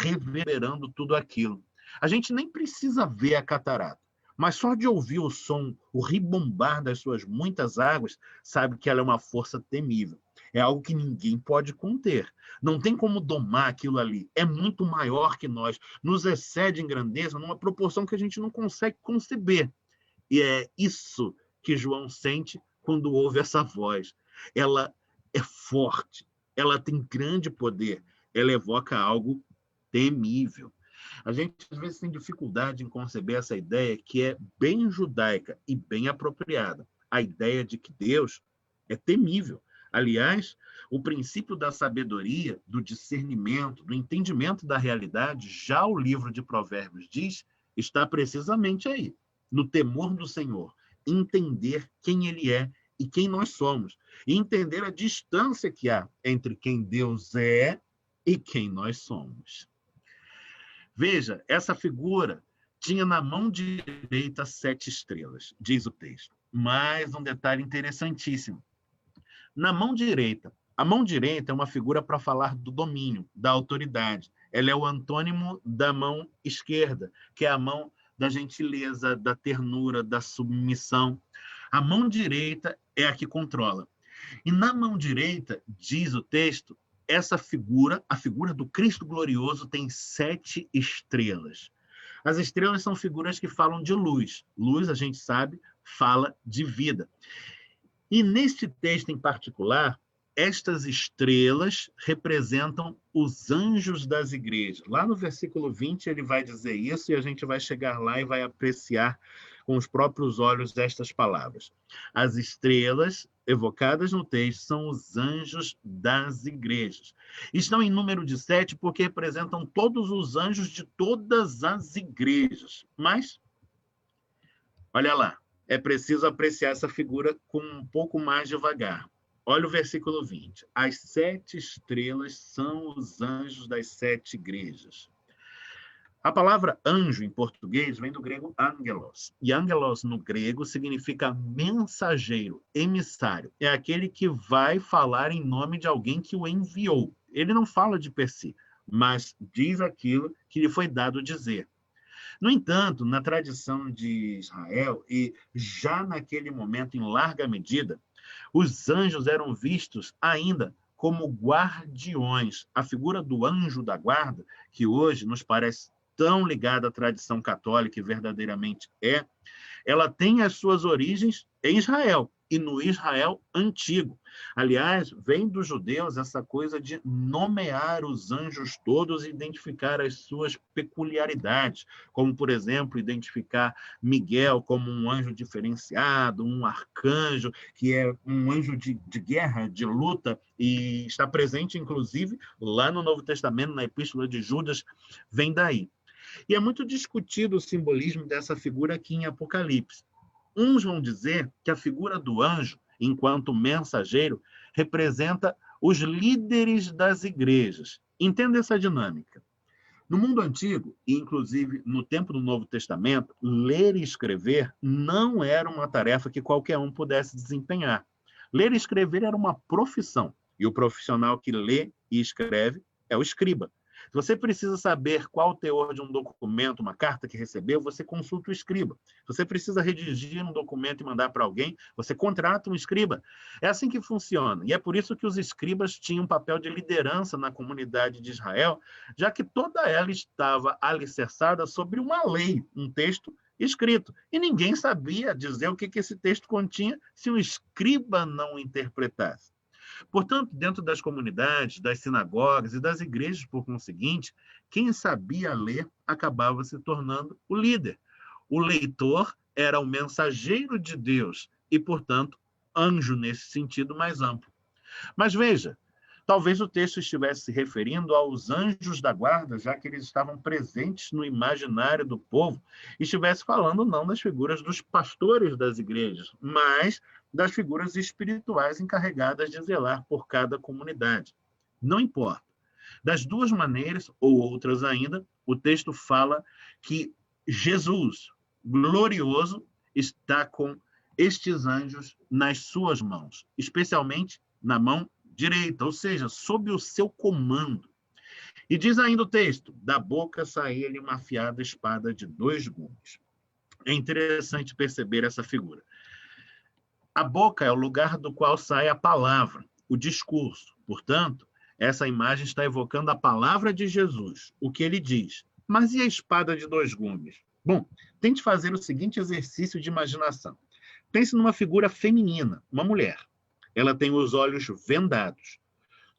reverberando tudo aquilo. A gente nem precisa ver a catarata, mas só de ouvir o som, o ribombar das suas muitas águas, sabe que ela é uma força temível. É algo que ninguém pode conter. Não tem como domar aquilo ali. É muito maior que nós. Nos excede em grandeza numa proporção que a gente não consegue conceber. E é isso que João sente quando ouve essa voz. Ela é forte. Ela tem grande poder. Ela evoca algo temível. A gente, às vezes, tem dificuldade em conceber essa ideia que é bem judaica e bem apropriada. A ideia de que Deus é temível. Aliás, o princípio da sabedoria, do discernimento, do entendimento da realidade, já o livro de Provérbios diz, está precisamente aí, no temor do Senhor. Entender quem Ele é e quem nós somos. E entender a distância que há entre quem Deus é e quem nós somos. Veja, essa figura tinha na mão direita 7 estrelas, diz o texto. Mais um detalhe interessantíssimo. Na mão direita, a mão direita é uma figura para falar do domínio, da autoridade. Ela é o antônimo da mão esquerda, que é a mão da gentileza, da ternura, da submissão. A mão direita é a que controla. E na mão direita, diz o texto, essa figura, a figura do Cristo glorioso, tem 7 estrelas. As estrelas são figuras que falam de luz. Luz, a gente sabe, fala de vida. E neste texto em particular, estas estrelas representam os anjos das igrejas. Lá no versículo 20 ele vai dizer isso e a gente vai chegar lá e vai apreciar com os próprios olhos estas palavras. As estrelas evocadas no texto são os anjos das igrejas. Estão em número de 7 porque representam todos os anjos de todas as igrejas. Mas, olha lá, é preciso apreciar essa figura com um pouco mais devagar. Olha o versículo 20. As 7 estrelas são os anjos das 7 igrejas. A palavra anjo em português vem do grego angelos. E angelos no grego significa mensageiro, emissário. É aquele que vai falar em nome de alguém que o enviou. Ele não fala de per si, mas diz aquilo que lhe foi dado dizer. No entanto, na tradição de Israel, e já naquele momento em larga medida, os anjos eram vistos ainda como guardiões. A figura do anjo da guarda, que hoje nos parece tão ligada à tradição católica e verdadeiramente é, ela tem as suas origens em Israel, e no Israel antigo. Aliás, vem dos judeus essa coisa de nomear os anjos todos e identificar as suas peculiaridades, como, por exemplo, identificar Miguel como um anjo diferenciado, um arcanjo, que é um anjo de guerra, de luta, e está presente, inclusive, lá no Novo Testamento, na Epístola de Judas, vem daí. E é muito discutido o simbolismo dessa figura aqui em Apocalipse. Uns vão dizer que a figura do anjo, enquanto mensageiro, representa os líderes das igrejas. Entenda essa dinâmica. No mundo antigo, e inclusive no tempo do Novo Testamento, ler e escrever não era uma tarefa que qualquer um pudesse desempenhar. Ler e escrever era uma profissão, e o profissional que lê e escreve é o escriba. Se você precisa saber qual o teor de um documento, uma carta que recebeu, você consulta o escriba. Se você precisa redigir um documento e mandar para alguém, você contrata um escriba. É assim que funciona. E é por isso que os escribas tinham um papel de liderança na comunidade de Israel, já que toda ela estava alicerçada sobre uma lei, um texto escrito. E ninguém sabia dizer o que esse texto continha se o escriba não o interpretasse. Portanto, dentro das comunidades, das sinagogas e das igrejas, por conseguinte, quem sabia ler acabava se tornando o líder. O leitor era o mensageiro de Deus e, portanto, anjo nesse sentido mais amplo. Mas veja, talvez o texto estivesse se referindo aos anjos da guarda, já que eles estavam presentes no imaginário do povo, e estivesse falando não das figuras dos pastores das igrejas, mas das figuras espirituais encarregadas de zelar por cada comunidade. Não importa. Das duas maneiras, ou outras ainda, o texto fala que Jesus, glorioso, está com estes anjos nas suas mãos, especialmente na mão direita, ou seja, sob o seu comando. E diz ainda o texto, da boca saía-lhe uma afiada espada de 2 gumes. É interessante perceber essa figura. A boca é o lugar do qual sai a palavra, o discurso. Portanto, essa imagem está evocando a palavra de Jesus, o que ele diz. Mas e a espada de 2 gumes? Bom, tente fazer o seguinte exercício de imaginação. Pense numa figura feminina, uma mulher. Ela tem os olhos vendados.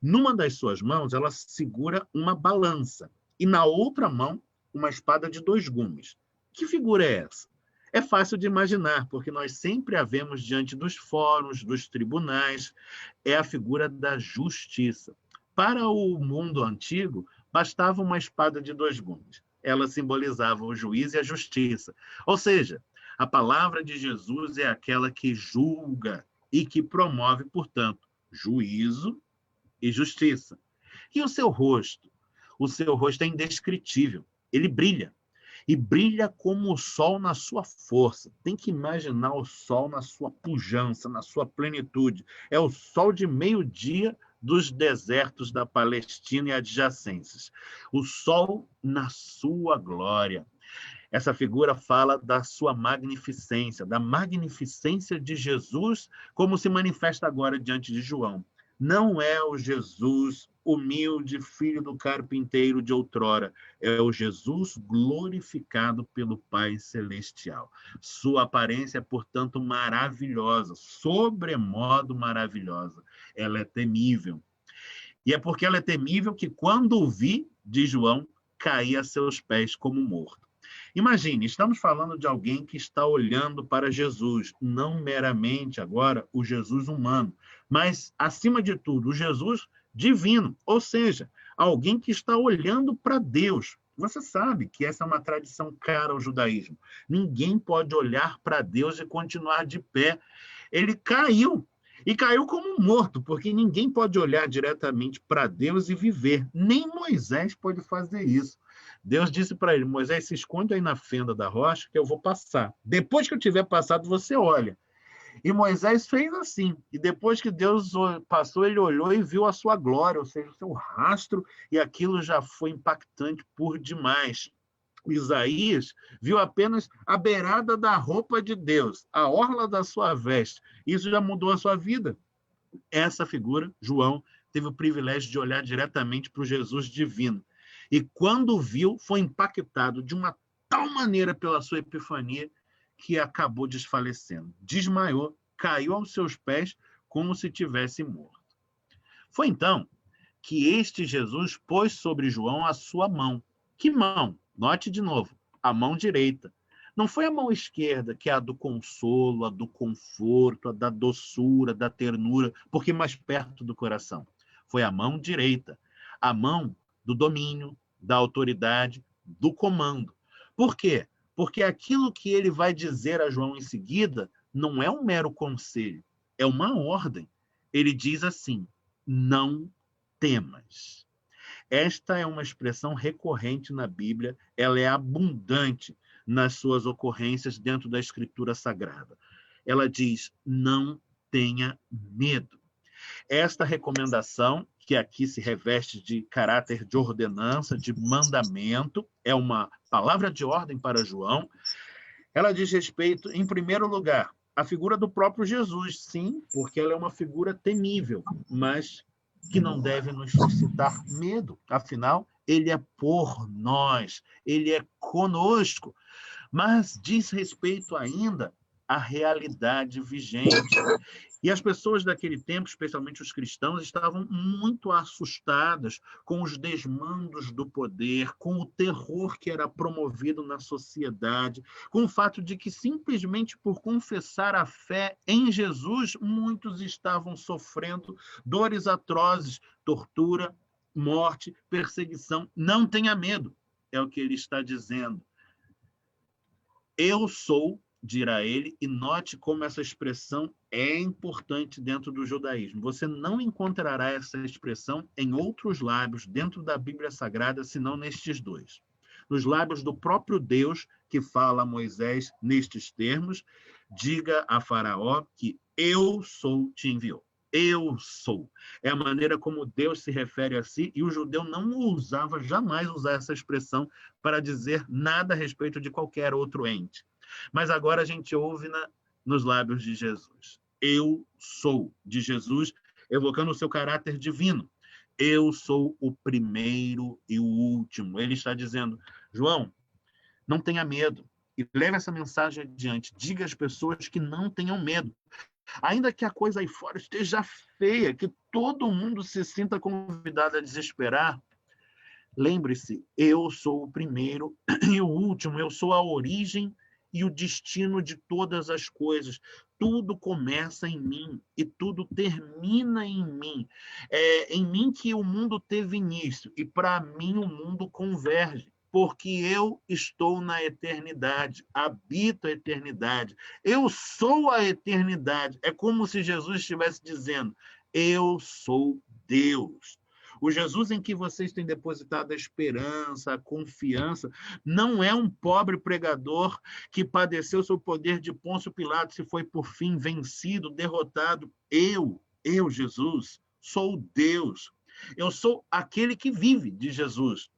Numa das suas mãos, ela segura uma balança. E na outra mão, uma espada de 2 gumes. Que figura é essa? É fácil de imaginar, porque nós sempre a vemos diante dos fóruns, dos tribunais. É a figura da justiça. Para o mundo antigo, bastava uma espada de 2 gumes. Ela simbolizava o juízo e a justiça. Ou seja, a palavra de Jesus é aquela que julga e que promove, portanto, juízo e justiça. E o seu rosto? O seu rosto é indescritível. Ele brilha. E brilha como o sol na sua força. Tem que imaginar o sol na sua pujança, na sua plenitude. É o sol de meio-dia dos desertos da Palestina e adjacências. O sol na sua glória. Essa figura fala da sua magnificência, da magnificência de Jesus, como se manifesta agora diante de João. Não é o Jesus humilde, filho do carpinteiro de outrora. É o Jesus glorificado pelo Pai Celestial. Sua aparência é, portanto, maravilhosa, sobremodo maravilhosa. Ela é temível. E é porque ela é temível que, quando o vi, diz João, caí a seus pés como morto. Imagine, estamos falando de alguém que está olhando para Jesus, não meramente agora o Jesus humano, mas, acima de tudo, o Jesus divino, ou seja, alguém que está olhando para Deus. Você sabe que essa é uma tradição cara ao judaísmo. Ninguém pode olhar para Deus e continuar de pé. Ele caiu, e caiu como morto, porque ninguém pode olhar diretamente para Deus e viver. Nem Moisés pode fazer isso. Deus disse para ele: Moisés, se esconde aí na fenda da rocha que eu vou passar. Depois que eu tiver passado, você olha. E Moisés fez assim. E depois que Deus passou, ele olhou e viu a sua glória, ou seja, o seu rastro, e aquilo já foi impactante por demais. Isaías viu apenas a beirada da roupa de Deus, a orla da sua veste. Isso já mudou a sua vida. Essa figura, João, teve o privilégio de olhar diretamente para o Jesus divino. E quando viu, foi impactado de uma tal maneira pela sua epifania que acabou desfalecendo. Desmaiou, caiu aos seus pés como se tivesse morto. Foi então que este Jesus pôs sobre João a sua mão. Que mão? Note de novo, a mão direita. Não foi a mão esquerda, que é a do consolo, a do conforto, a da doçura, da ternura, porque mais perto do coração. Foi a mão direita, a mão do domínio, da autoridade, do comando. Por quê? Porque aquilo que ele vai dizer a João em seguida não é um mero conselho, é uma ordem. Ele diz assim: não temas. Esta é uma expressão recorrente na Bíblia, ela é abundante nas suas ocorrências dentro da Escritura Sagrada. Ela diz: não tenha medo. Esta recomendação, que aqui se reveste de caráter de ordenança, de mandamento, é uma palavra de ordem para João. Ela diz respeito, em primeiro lugar, à figura do próprio Jesus, sim, porque ela é uma figura temível, mas que não deve nos suscitar medo. Afinal, ele é por nós, ele é conosco. Mas diz respeito ainda à realidade vigente. E as pessoas daquele tempo, especialmente os cristãos, estavam muito assustadas com os desmandos do poder, com o terror que era promovido na sociedade, com o fato de que, simplesmente por confessar a fé em Jesus, muitos estavam sofrendo dores atrozes, tortura, morte, perseguição. Não tenha medo, é o que ele está dizendo. Eu sou, dirá ele, e note como essa expressão é importante dentro do judaísmo. Você não encontrará essa expressão em outros lábios dentro da Bíblia Sagrada, senão nestes dois. Nos lábios do próprio Deus, que fala a Moisés nestes termos: diga a Faraó que eu sou te enviou. Eu sou. É a maneira como Deus se refere a si, e o judeu não ousava jamais usar essa expressão para dizer nada a respeito de qualquer outro ente. Mas agora a gente ouve nos lábios de Jesus. Eu sou, de Jesus, evocando o seu caráter divino. Eu sou o primeiro e o último. Ele está dizendo: João, não tenha medo. E leve essa mensagem adiante. Diga às pessoas que não tenham medo. Ainda que a coisa aí fora esteja feia, que todo mundo se sinta convidado a desesperar, lembre-se, eu sou o primeiro e o último. Eu sou a origem e o destino de todas as coisas. Tudo começa em mim e tudo termina em mim. É em mim que o mundo teve início e para mim o mundo converge, porque eu estou na eternidade, habito a eternidade. Eu sou a eternidade. É como se Jesus estivesse dizendo: eu sou Deus. O Jesus em que vocês têm depositado a esperança, a confiança, não é um pobre pregador que padeceu sob o poder de Pôncio Pilatos e foi, por fim, vencido, derrotado. Eu, Jesus, sou Deus. Eu sou aquele que vive de Jesus.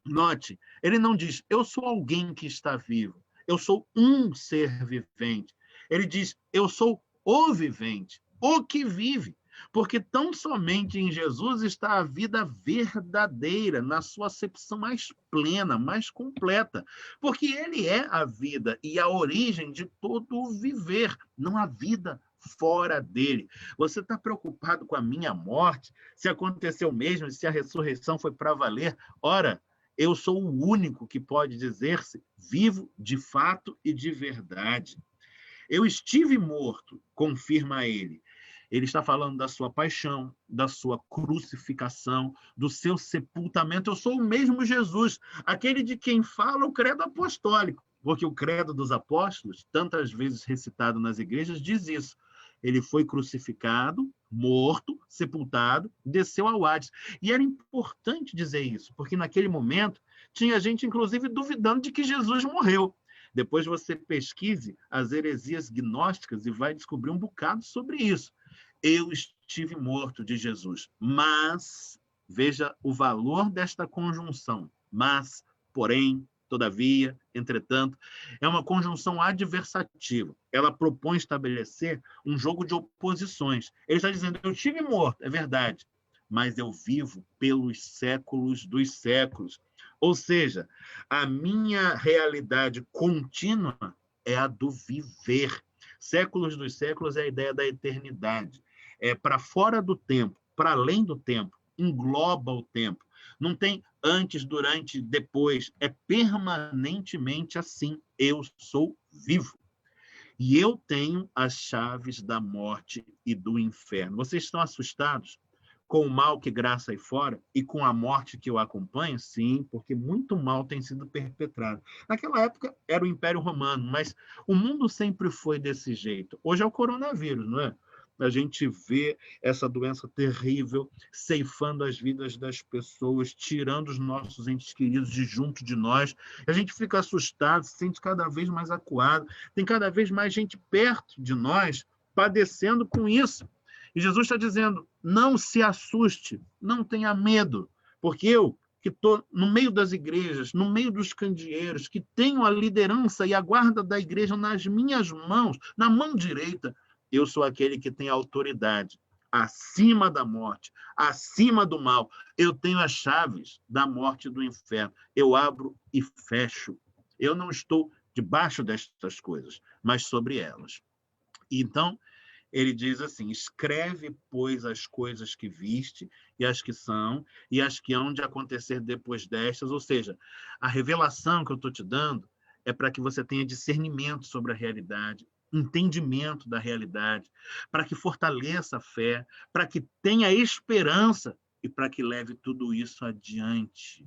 Note, ele não diz, eu sou alguém que está vivo. Eu sou um ser vivente. Ele diz, eu sou o vivente, o que vive. Porque tão somente em Jesus está a vida verdadeira, na sua acepção mais plena, mais completa. Porque ele é a vida e a origem de todo o viver, não há vida fora dele. Você está preocupado com a minha morte? Se aconteceu mesmo, se a ressurreição foi para valer? Ora, eu sou o único que pode dizer-se vivo de fato e de verdade. Eu estive morto, confirma ele. Ele está falando da sua paixão, da sua crucificação, do seu sepultamento. Eu sou o mesmo Jesus, aquele de quem fala o credo apostólico, porque o credo dos apóstolos, tantas vezes recitado nas igrejas, diz isso. Ele foi crucificado, morto, sepultado, desceu ao Hades. E era importante dizer isso, porque naquele momento tinha gente, inclusive, duvidando de que Jesus morreu. Depois você pesquise as heresias gnósticas e vai descobrir um bocado sobre isso. Eu estive morto de Jesus, mas, veja o valor desta conjunção, mas, porém, todavia, entretanto, é uma conjunção adversativa. Ela propõe estabelecer um jogo de oposições. Ele está dizendo, eu estive morto, é verdade, mas eu vivo pelos séculos dos séculos. Ou seja, a minha realidade contínua é a do viver. Séculos dos séculos é a ideia da eternidade. É para fora do tempo, para além do tempo, engloba o tempo. Não tem antes, durante, depois. É permanentemente assim. Eu sou vivo. E eu tenho as chaves da morte e do inferno. Vocês estão assustados com o mal que graça aí fora e com a morte que eu acompanho? Sim, porque muito mal tem sido perpetrado. Naquela época era o Império Romano, mas o mundo sempre foi desse jeito. Hoje é o coronavírus, não é? A gente vê essa doença terrível ceifando as vidas das pessoas, tirando os nossos entes queridos de junto de nós. A gente fica assustado, se sente cada vez mais acuado. Tem cada vez mais gente perto de nós padecendo com isso. E Jesus está dizendo, não se assuste, não tenha medo, porque eu, que estou no meio das igrejas, no meio dos candeeiros, que tenho a liderança e a guarda da igreja nas minhas mãos, na mão direita, eu sou aquele que tem autoridade acima da morte, acima do mal. Eu tenho as chaves da morte e do inferno. Eu abro e fecho. Eu não estou debaixo destas coisas, mas sobre elas. Então, ele diz assim, escreve, pois, as coisas que viste, e as que são, e as que hão de acontecer depois destas. Ou seja, a revelação que eu estou te dando é para que você tenha discernimento sobre a realidade, entendimento da realidade, para que fortaleça a fé, para que tenha esperança e para que leve tudo isso adiante.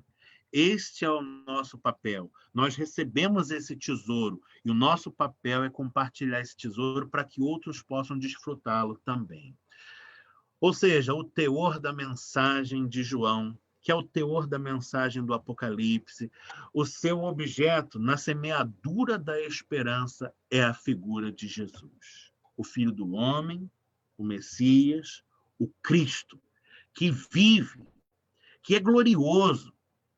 Este é o nosso papel. Nós recebemos esse tesouro e o nosso papel é compartilhar esse tesouro para que outros possam desfrutá-lo também. Ou seja, o teor da mensagem de João, que é o teor da mensagem do Apocalipse, o seu objeto na semeadura da esperança é a figura de Jesus, o Filho do Homem, o Messias, o Cristo, que vive, que é glorioso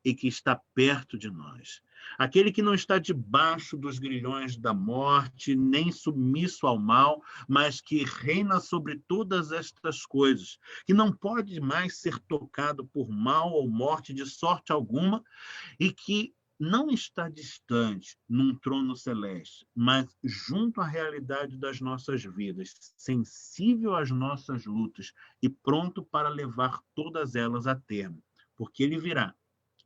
e que está perto de nós. Aquele que não está debaixo dos grilhões da morte, nem submisso ao mal, mas que reina sobre todas estas coisas, que não pode mais ser tocado por mal ou morte de sorte alguma, e que não está distante num trono celeste, mas junto à realidade das nossas vidas, sensível às nossas lutas e pronto para levar todas elas a termo, porque ele virá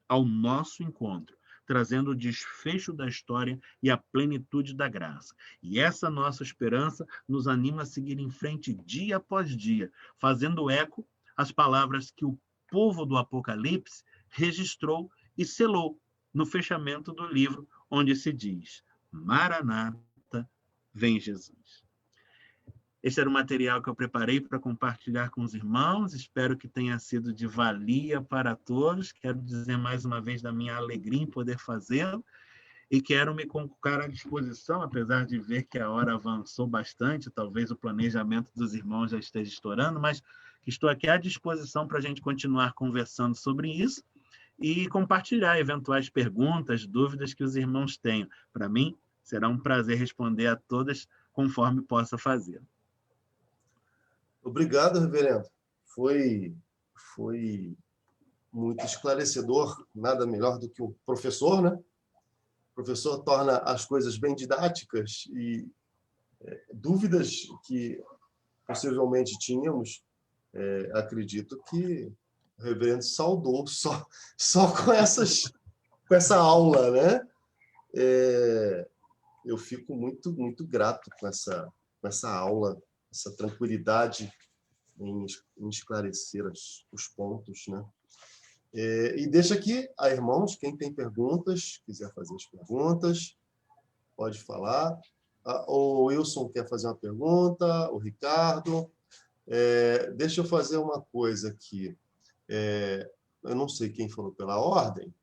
ao nosso encontro, trazendo o desfecho da história e a plenitude da graça. E essa nossa esperança nos anima a seguir em frente dia após dia, fazendo eco às palavras que o povo do Apocalipse registrou e selou no fechamento do livro, onde se diz, Maranata, vem Jesus. Esse era o material que eu preparei para compartilhar com os irmãos. Espero que tenha sido de valia para todos. Quero dizer mais uma vez da minha alegria em poder fazê-lo e quero me colocar à disposição, apesar de ver que a hora avançou bastante, talvez o planejamento dos irmãos já esteja estourando, mas estou aqui à disposição para a gente continuar conversando sobre isso e compartilhar eventuais perguntas, dúvidas que os irmãos tenham. Para mim, será um prazer responder a todas conforme possa fazer. Obrigado, reverendo. Foi muito esclarecedor, nada melhor do que o professor, né? O professor torna as coisas bem didáticas e dúvidas que possivelmente tínhamos, acredito que o reverendo saudou só com essa aula, né? Eu fico muito, muito grato com essa aula, essa tranquilidade em esclarecer os pontos, né? E deixa aqui a irmãos, quem tem perguntas, quiser fazer as perguntas, pode falar. O Wilson quer fazer uma pergunta, o Ricardo. Deixa eu fazer uma coisa aqui. Eu não sei quem falou pela ordem.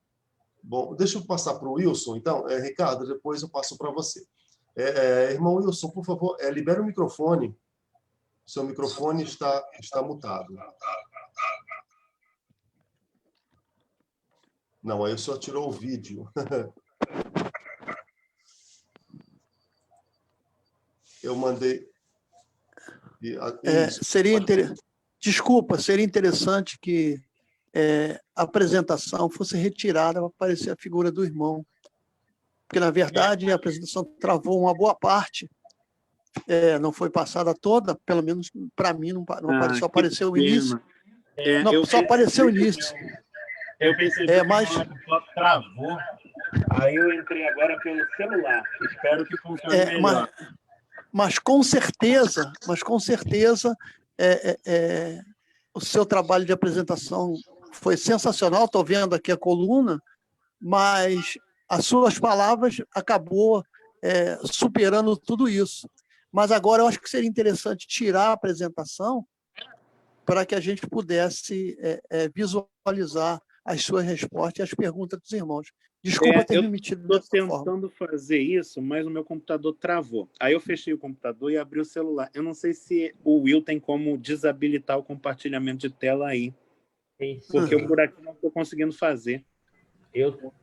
Bom, deixa eu passar para o Wilson, então. Ricardo, depois eu passo para você. Irmão Wilson, por favor, libera o microfone. Seu microfone está mutado. Não, aí o senhor tirou o vídeo. Eu mandei... Desculpa, seria interessante que a apresentação fosse retirada para aparecer a figura do irmão. Porque, na verdade, a apresentação travou uma boa parte. Não foi passada toda, pelo menos para mim, não só apareceu o início. Só apareceu o início. Eu percebi mas que o foto travou. Aí eu entrei agora pelo celular. Espero que funcione melhor. Mas com certeza, o seu trabalho de apresentação foi sensacional. Estou vendo aqui a coluna, mas as suas palavras acabou superando tudo isso. Mas agora eu acho que seria interessante tirar a apresentação para que a gente pudesse visualizar as suas respostas e as perguntas dos irmãos. Desculpa ter me metido dessa forma. Estou tentando fazer isso, mas o meu computador travou. Aí eu fechei o computador e abri o celular. Eu não sei se o Will tem como desabilitar o compartilhamento de tela aí. Porque eu por aqui não estou conseguindo fazer.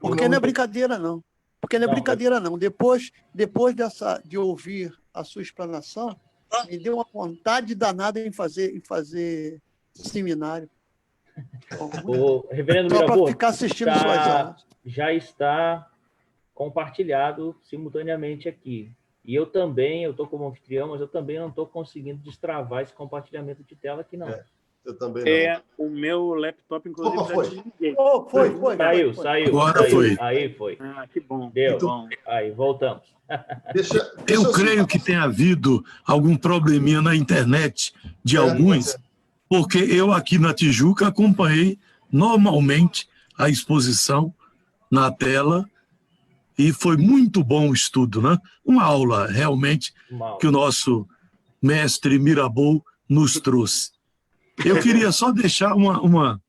Porque não é brincadeira, não. Depois de ouvir a sua explanação, me deu uma vontade danada em fazer seminário. O reverendo só Mirabour, para ficar assistindo suas aulas. Já está compartilhado simultaneamente aqui. E eu estou como anfitrião, mas eu também não estou conseguindo destravar esse compartilhamento de tela aqui, não. Eu também não. O meu laptop, inclusive, já desliguei. Saiu. Agora foi. Aí foi. Que bom. Deu. Bom. Aí, voltamos. Eu creio que tenha havido algum probleminha na internet de alguns, porque eu aqui na Tijuca acompanhei normalmente a exposição na tela e foi muito bom o estudo, né? Uma aula realmente que o nosso mestre Mirabour nos trouxe. Eu queria só deixar uma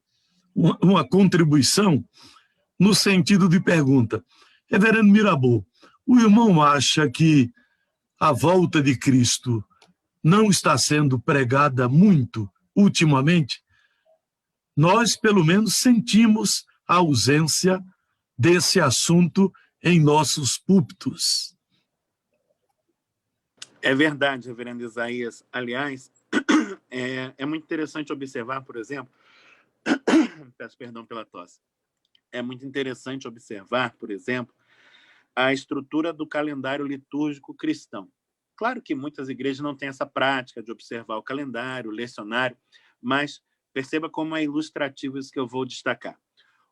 contribuição no sentido de pergunta. Reverendo Mirabour, o irmão acha que a volta de Cristo não está sendo pregada muito ultimamente? Nós, pelo menos, sentimos a ausência desse assunto em nossos púlpitos. É verdade, reverendo Isaías. Aliás, é muito interessante observar, por exemplo... Peço perdão pela tosse. É muito interessante observar, por exemplo, a estrutura do calendário litúrgico cristão. Claro que muitas igrejas não têm essa prática de observar o calendário, o lecionário, mas perceba como é ilustrativo isso que eu vou destacar.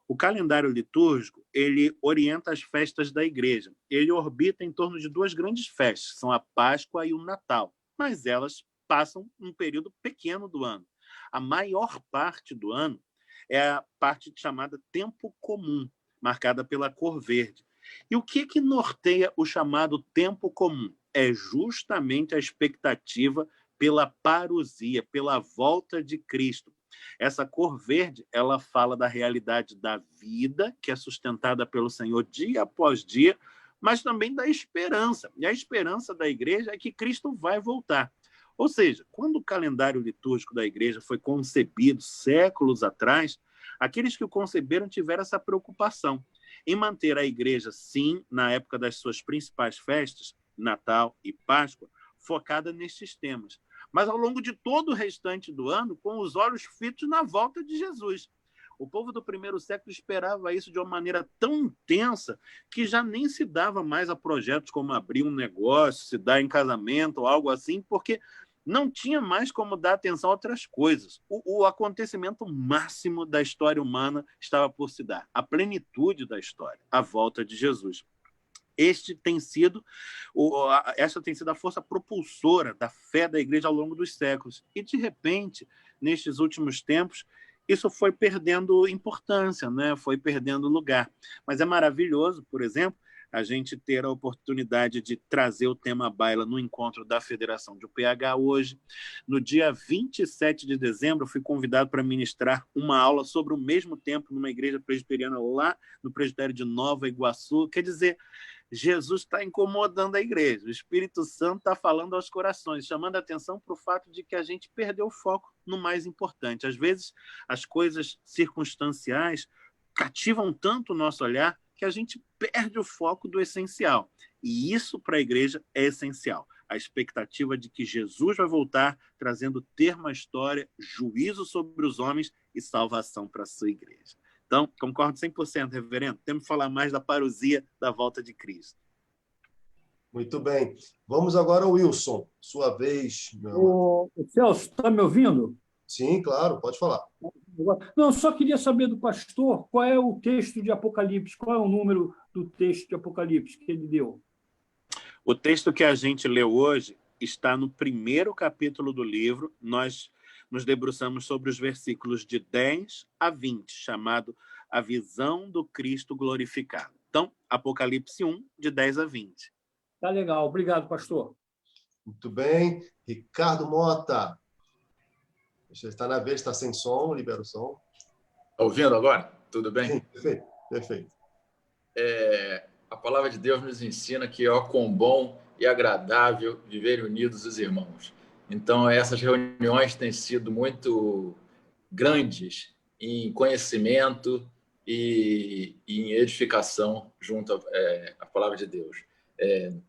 O calendário litúrgico, ele orienta as festas da igreja. Ele orbita em torno de duas grandes festas, são a Páscoa e o Natal, mas elas passam um período pequeno do ano. A maior parte do ano é a parte chamada tempo comum, marcada pela cor verde. E o que norteia o chamado tempo comum? É justamente a expectativa pela parousia, pela volta de Cristo. Essa cor verde, ela fala da realidade da vida, que é sustentada pelo Senhor dia após dia, mas também da esperança. E a esperança da igreja é que Cristo vai voltar. Ou seja, quando o calendário litúrgico da igreja foi concebido séculos atrás, aqueles que o conceberam tiveram essa preocupação em manter a igreja, sim, na época das suas principais festas, Natal e Páscoa, focada nestes temas, mas ao longo de todo o restante do ano, com os olhos fitos na volta de Jesus. O povo do primeiro século esperava isso de uma maneira tão intensa que já nem se dava mais a projetos como abrir um negócio, se dar em casamento ou algo assim, porque não tinha mais como dar atenção a outras coisas. O acontecimento máximo da história humana estava por se dar, a plenitude da história, a volta de Jesus. Essa tem sido a força propulsora da fé da igreja ao longo dos séculos. E, de repente, nestes últimos tempos, isso foi perdendo importância, né? Foi perdendo lugar. Mas é maravilhoso, por exemplo, a gente ter a oportunidade de trazer o tema à baila no encontro da Federação de UPH hoje. No dia 27 de dezembro, eu fui convidado para ministrar uma aula sobre o mesmo tempo numa igreja presbiteriana lá no presbitério de Nova Iguaçu. Quer dizer, Jesus está incomodando a igreja, o Espírito Santo está falando aos corações, chamando a atenção para o fato de que a gente perdeu o foco no mais importante. Às vezes, as coisas circunstanciais cativam tanto o nosso olhar que a gente perde o foco do essencial. E isso, para a igreja, é essencial. A expectativa de que Jesus vai voltar, trazendo termo à história, juízo sobre os homens e salvação para a sua igreja. Então, concordo 100%, reverendo. Temos que falar mais da parousia da volta de Cristo. Muito bem. Vamos agora ao Wilson. Sua vez, meu amor. O Celso, está me ouvindo? Sim, claro, pode falar. Não, só queria saber do pastor qual é o texto de Apocalipse, qual é o número do texto de Apocalipse que ele deu. O texto que a gente leu hoje está no primeiro capítulo do livro. Nós nos debruçamos sobre os versículos de 10 a 20, chamado A Visão do Cristo Glorificado. Então, Apocalipse 1, de 10 a 20. Tá legal, obrigado, pastor. Muito bem. Ricardo Mota. Você está na vez, está sem som, libera o som. Está ouvindo agora? Tudo bem? Sim, perfeito, perfeito. A palavra de Deus nos ensina que é quão bom e agradável viverem unidos os irmãos. Então, essas reuniões têm sido muito grandes em conhecimento e em edificação junto à palavra de Deus.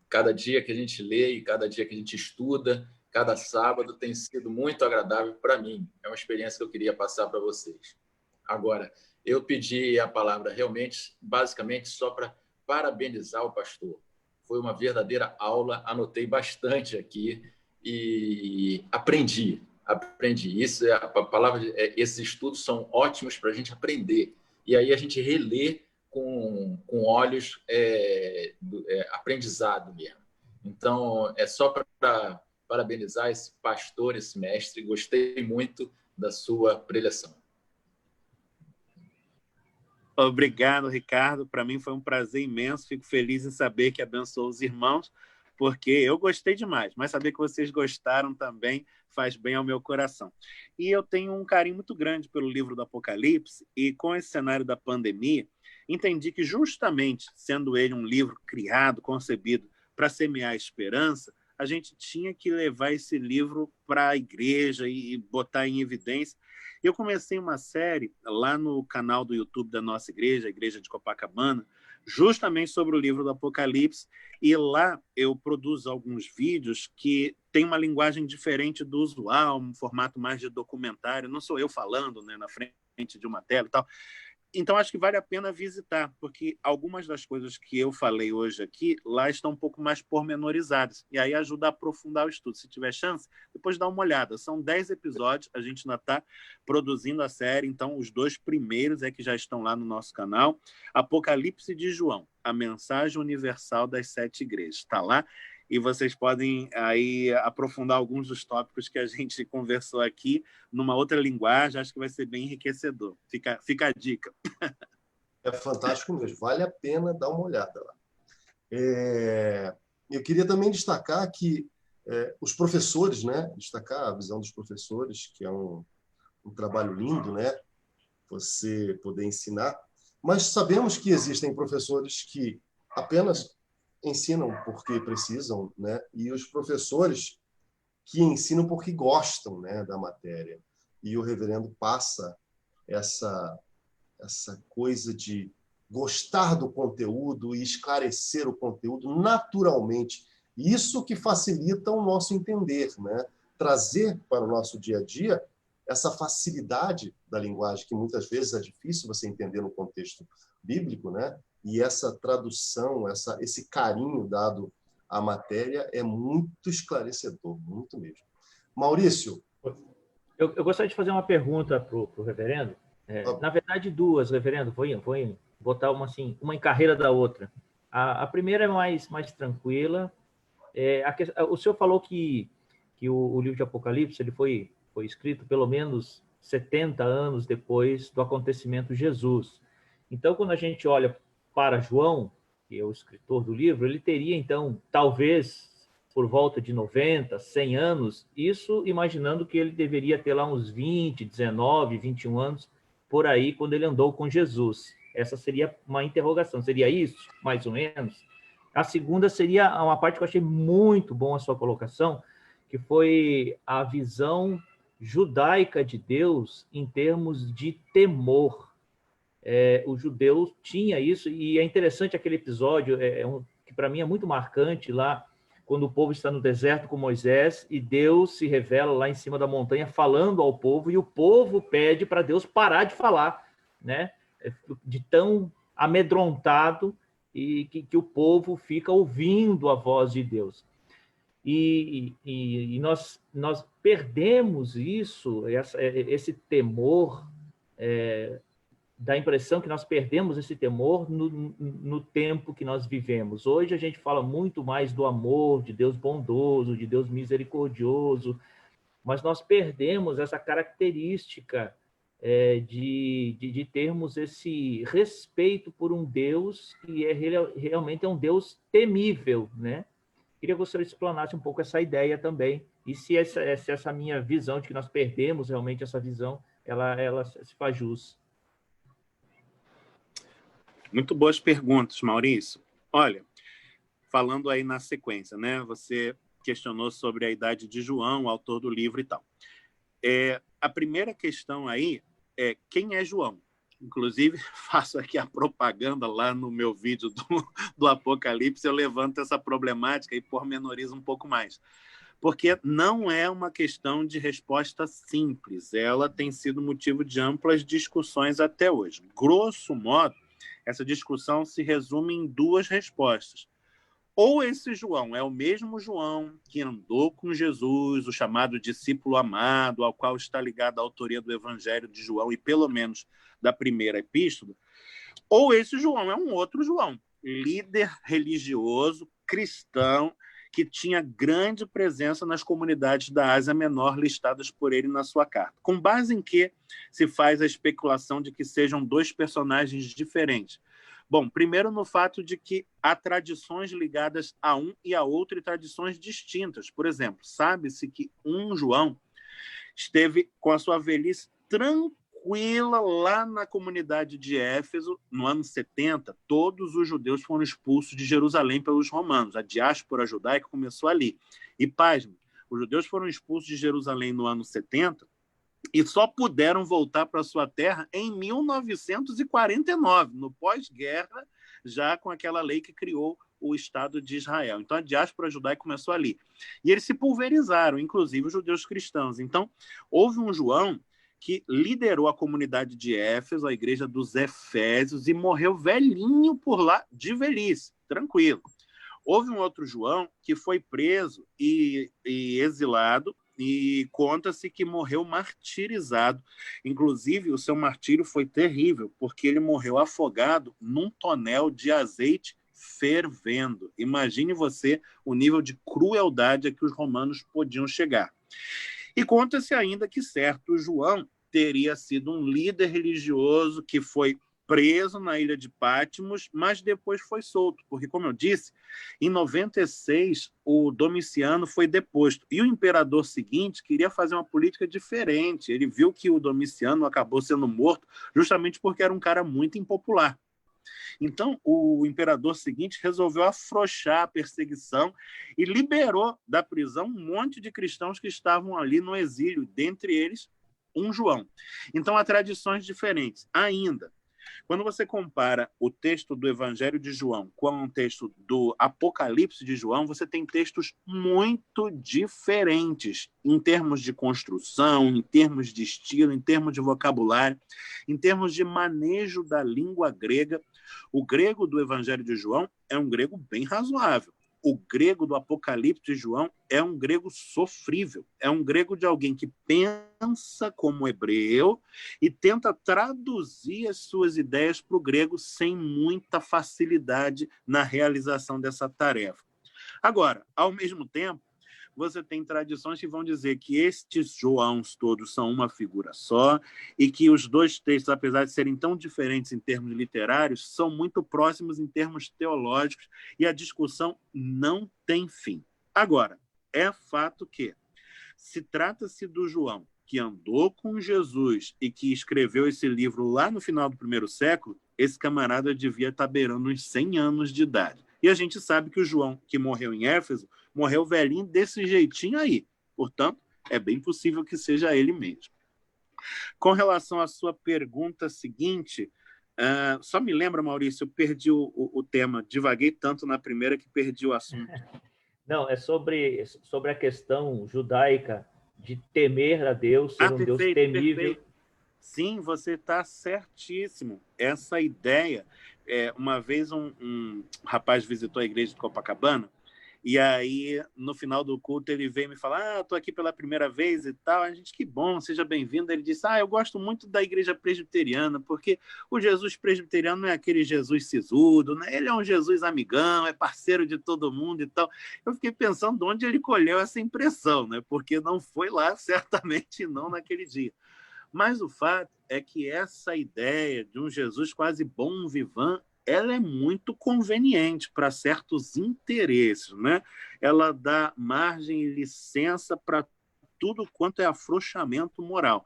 Cada dia que a gente lê e cada dia que a gente estuda, cada sábado tem sido muito agradável para mim. É uma experiência que eu queria passar para vocês. Agora, eu pedi a palavra realmente, basicamente, só para parabenizar o pastor. Foi uma verdadeira aula, anotei bastante aqui e aprendi. Isso é a palavra. Esses estudos são ótimos para a gente aprender. E aí a gente relê com olhos aprendizado mesmo. Então, é só para parabenizar esse pastor, esse mestre. Gostei muito da sua preleção. Obrigado, Ricardo. Para mim foi um prazer imenso. Fico feliz em saber que abençoou os irmãos, porque eu gostei demais. Mas saber que vocês gostaram também faz bem ao meu coração. E eu tenho um carinho muito grande pelo livro do Apocalipse, e com esse cenário da pandemia, entendi que justamente, sendo ele um livro criado, concebido para semear a esperança, a gente tinha que levar esse livro para a igreja e botar em evidência. Eu comecei uma série lá no canal do YouTube da nossa igreja, a Igreja de Copacabana, justamente sobre o livro do Apocalipse, e lá eu produzo alguns vídeos que têm uma linguagem diferente do usual, um formato mais de documentário, não sou eu falando, né, na frente de uma tela e tal. Então, acho que vale a pena visitar, porque algumas das coisas que eu falei hoje aqui, lá estão um pouco mais pormenorizadas, e aí ajuda a aprofundar o estudo. Se tiver chance, depois dá uma olhada. São 10 episódios, a gente ainda está produzindo a série, então os 2 primeiros que já estão lá no nosso canal. Apocalipse de João, a mensagem universal das 7 igrejas. Está lá. E vocês podem aí aprofundar alguns dos tópicos que a gente conversou aqui numa outra linguagem. Acho que vai ser bem enriquecedor. Fica a dica. É fantástico mesmo. Vale a pena dar uma olhada lá. Eu queria também destacar que Os professores, né? Destacar a visão dos professores, que é um trabalho lindo, né? Você poder ensinar. Mas sabemos que existem professores que apenas ensinam porque precisam, né? E os professores que ensinam porque gostam, né, da matéria. E o reverendo passa essa coisa de gostar do conteúdo e esclarecer o conteúdo naturalmente. Isso que facilita o nosso entender, né? Trazer para o nosso dia a dia essa facilidade da linguagem, que muitas vezes é difícil você entender no contexto bíblico, né? E essa tradução, esse carinho dado à matéria é muito esclarecedor, muito mesmo. Maurício? Eu gostaria de fazer uma pergunta para o reverendo. Na verdade, duas, reverendo. Vou botar uma assim, uma em carreira da outra. A primeira é mais tranquila. O senhor falou que o livro de Apocalipse ele foi escrito pelo menos 70 anos depois do acontecimento Jesus. Então, quando a gente olha para João, que é o escritor do livro, ele teria, então, talvez, por volta de 90, 100 anos, isso imaginando que ele deveria ter lá uns 20, 19, 21 anos, por aí, quando ele andou com Jesus. Essa seria uma interrogação. Seria isso, mais ou menos? A segunda seria uma parte que eu achei muito bom a sua colocação, que foi a visão judaica de Deus em termos de temor. O judeu tinha isso, e é interessante aquele episódio, que para mim é muito marcante, lá quando o povo está no deserto com Moisés, e Deus se revela lá em cima da montanha, falando ao povo, e o povo pede para Deus parar de falar, né? De tão amedrontado, e que o povo fica ouvindo a voz de Deus. E nós perdemos isso, esse temor, dá a impressão que nós perdemos esse temor no tempo que nós vivemos. Hoje a gente fala muito mais do amor, de Deus bondoso, de Deus misericordioso, mas nós perdemos essa característica de termos esse respeito por um Deus que realmente é um Deus temível, né? Queria que você explanasse um pouco essa ideia também, e se essa minha visão de que nós perdemos realmente essa visão, ela se faz jus. Muito boas perguntas, Maurício. Olha, falando aí na sequência, né? Você questionou sobre a idade de João, o autor do livro e tal. A primeira questão aí é quem é João? Inclusive, faço aqui a propaganda lá no meu vídeo do Apocalipse, eu levanto essa problemática e pormenorizo um pouco mais. Porque não é uma questão de resposta simples, ela tem sido motivo de amplas discussões até hoje. Grosso modo, essa discussão se resume em duas respostas. Ou esse João é o mesmo João que andou com Jesus, o chamado discípulo amado, ao qual está ligada a autoria do Evangelho de João e pelo menos da primeira epístola, ou esse João é um outro João, líder religioso, cristão, que tinha grande presença nas comunidades da Ásia Menor listadas por ele na sua carta. Com base em que se faz a especulação de que sejam dois personagens diferentes? Bom, primeiro no fato de que há tradições ligadas a um e a outro e tradições distintas. Por exemplo, sabe-se que um João esteve com a sua velhice tranquila lá na comunidade de Éfeso, no ano 70, todos os judeus foram expulsos de Jerusalém pelos romanos. A diáspora judaica começou ali. E, pasme, os judeus foram expulsos de Jerusalém no ano 70 e só puderam voltar para sua terra em 1949, no pós-guerra, já com aquela lei que criou o Estado de Israel. Então, a diáspora judaica começou ali. E eles se pulverizaram, inclusive os judeus cristãos. Então, houve um João que liderou a comunidade de Éfeso, a igreja dos Efésios, e morreu velhinho por lá, de velhice, tranquilo. Houve um outro João que foi preso e exilado, e conta-se que morreu martirizado. Inclusive, o seu martírio foi terrível, porque ele morreu afogado num tonel de azeite fervendo. Imagine você o nível de crueldade a que os romanos podiam chegar. E conta-se ainda que certo João teria sido um líder religioso que foi preso na ilha de Patmos, mas depois foi solto, porque, como eu disse, em 96 o Domiciano foi deposto, e o imperador seguinte queria fazer uma política diferente. Ele viu que o Domiciano acabou sendo morto justamente porque era um cara muito impopular. Então, o imperador seguinte resolveu afrouxar a perseguição e liberou da prisão um monte de cristãos que estavam ali no exílio, dentre eles um João. Então, há tradições diferentes. Ainda, quando você compara o texto do Evangelho de João com o texto do Apocalipse de João, você tem textos muito diferentes em termos de construção, em termos de estilo, em termos de vocabulário, em termos de manejo da língua grega. O grego do Evangelho de João é um grego bem razoável. O grego do Apocalipse de João é um grego sofrível, é um grego de alguém que pensa como hebreu e tenta traduzir as suas ideias para o grego sem muita facilidade na realização dessa tarefa. Agora, ao mesmo tempo, você tem tradições que vão dizer que estes Joãos todos são uma figura só e que os dois textos, apesar de serem tão diferentes em termos literários, são muito próximos em termos teológicos e a discussão não tem fim. Agora, é fato que, se trata-se do João que andou com Jesus e que escreveu esse livro lá no final do primeiro século, esse camarada devia estar beirando uns 100 anos de idade. E a gente sabe que o João, que morreu em Éfeso, morreu velhinho desse jeitinho aí. Portanto, é bem possível que seja ele mesmo. Com relação à sua pergunta seguinte, só me lembra, Maurício, eu perdi o tema. Divaguei tanto na primeira que perdi o assunto. Não, é sobre a questão judaica de temer a Deus, ser um Deus temível. Perfeito. Sim, você está certíssimo. Essa ideia... uma vez um rapaz visitou a igreja de Copacabana e aí, no final do culto, ele veio me falar: estou aqui pela primeira vez e tal. A gente, que bom, seja bem-vindo. Ele disse: eu gosto muito da igreja presbiteriana, porque o Jesus presbiteriano não é aquele Jesus sisudo, né? Ele é um Jesus amigão, é parceiro de todo mundo e tal. Eu fiquei pensando de onde ele colheu essa impressão, né? Porque não foi lá, certamente não naquele dia. Mas o fato é que essa ideia de um Jesus quase bon vivant, ela é muito conveniente para certos interesses, né? Ela dá margem e licença para tudo quanto é afrouxamento moral.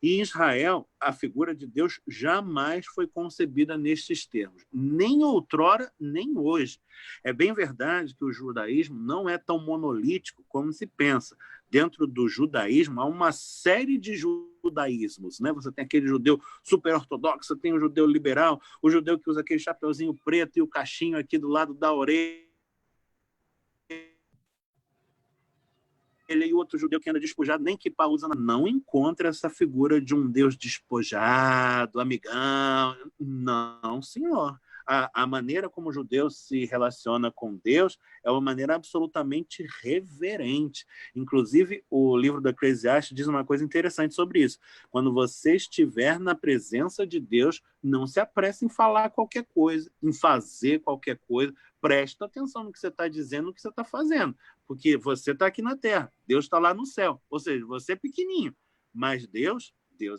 E em Israel, a figura de Deus jamais foi concebida nestes termos, nem outrora, nem hoje. É bem verdade que o judaísmo não é tão monolítico como se pensa. Dentro do judaísmo, há uma série de judaísmos, né? Você tem aquele judeu super ortodoxo, tem o judeu liberal, o judeu que usa aquele chapeuzinho preto e o cachinho aqui do lado da orelha, e o outro judeu que anda despojado, nem que usa, não encontra essa figura de um Deus despojado, amigão. Não, senhor. A maneira como o judeu se relaciona com Deus é uma maneira absolutamente reverente. Inclusive, o livro do Eclesiastes diz uma coisa interessante sobre isso. Quando você estiver na presença de Deus, não se apresse em falar qualquer coisa, em fazer qualquer coisa. Presta atenção no que você está dizendo, no que você está fazendo. Porque você está aqui na Terra, Deus está lá no céu. Ou seja, você é pequenininho, mas Deus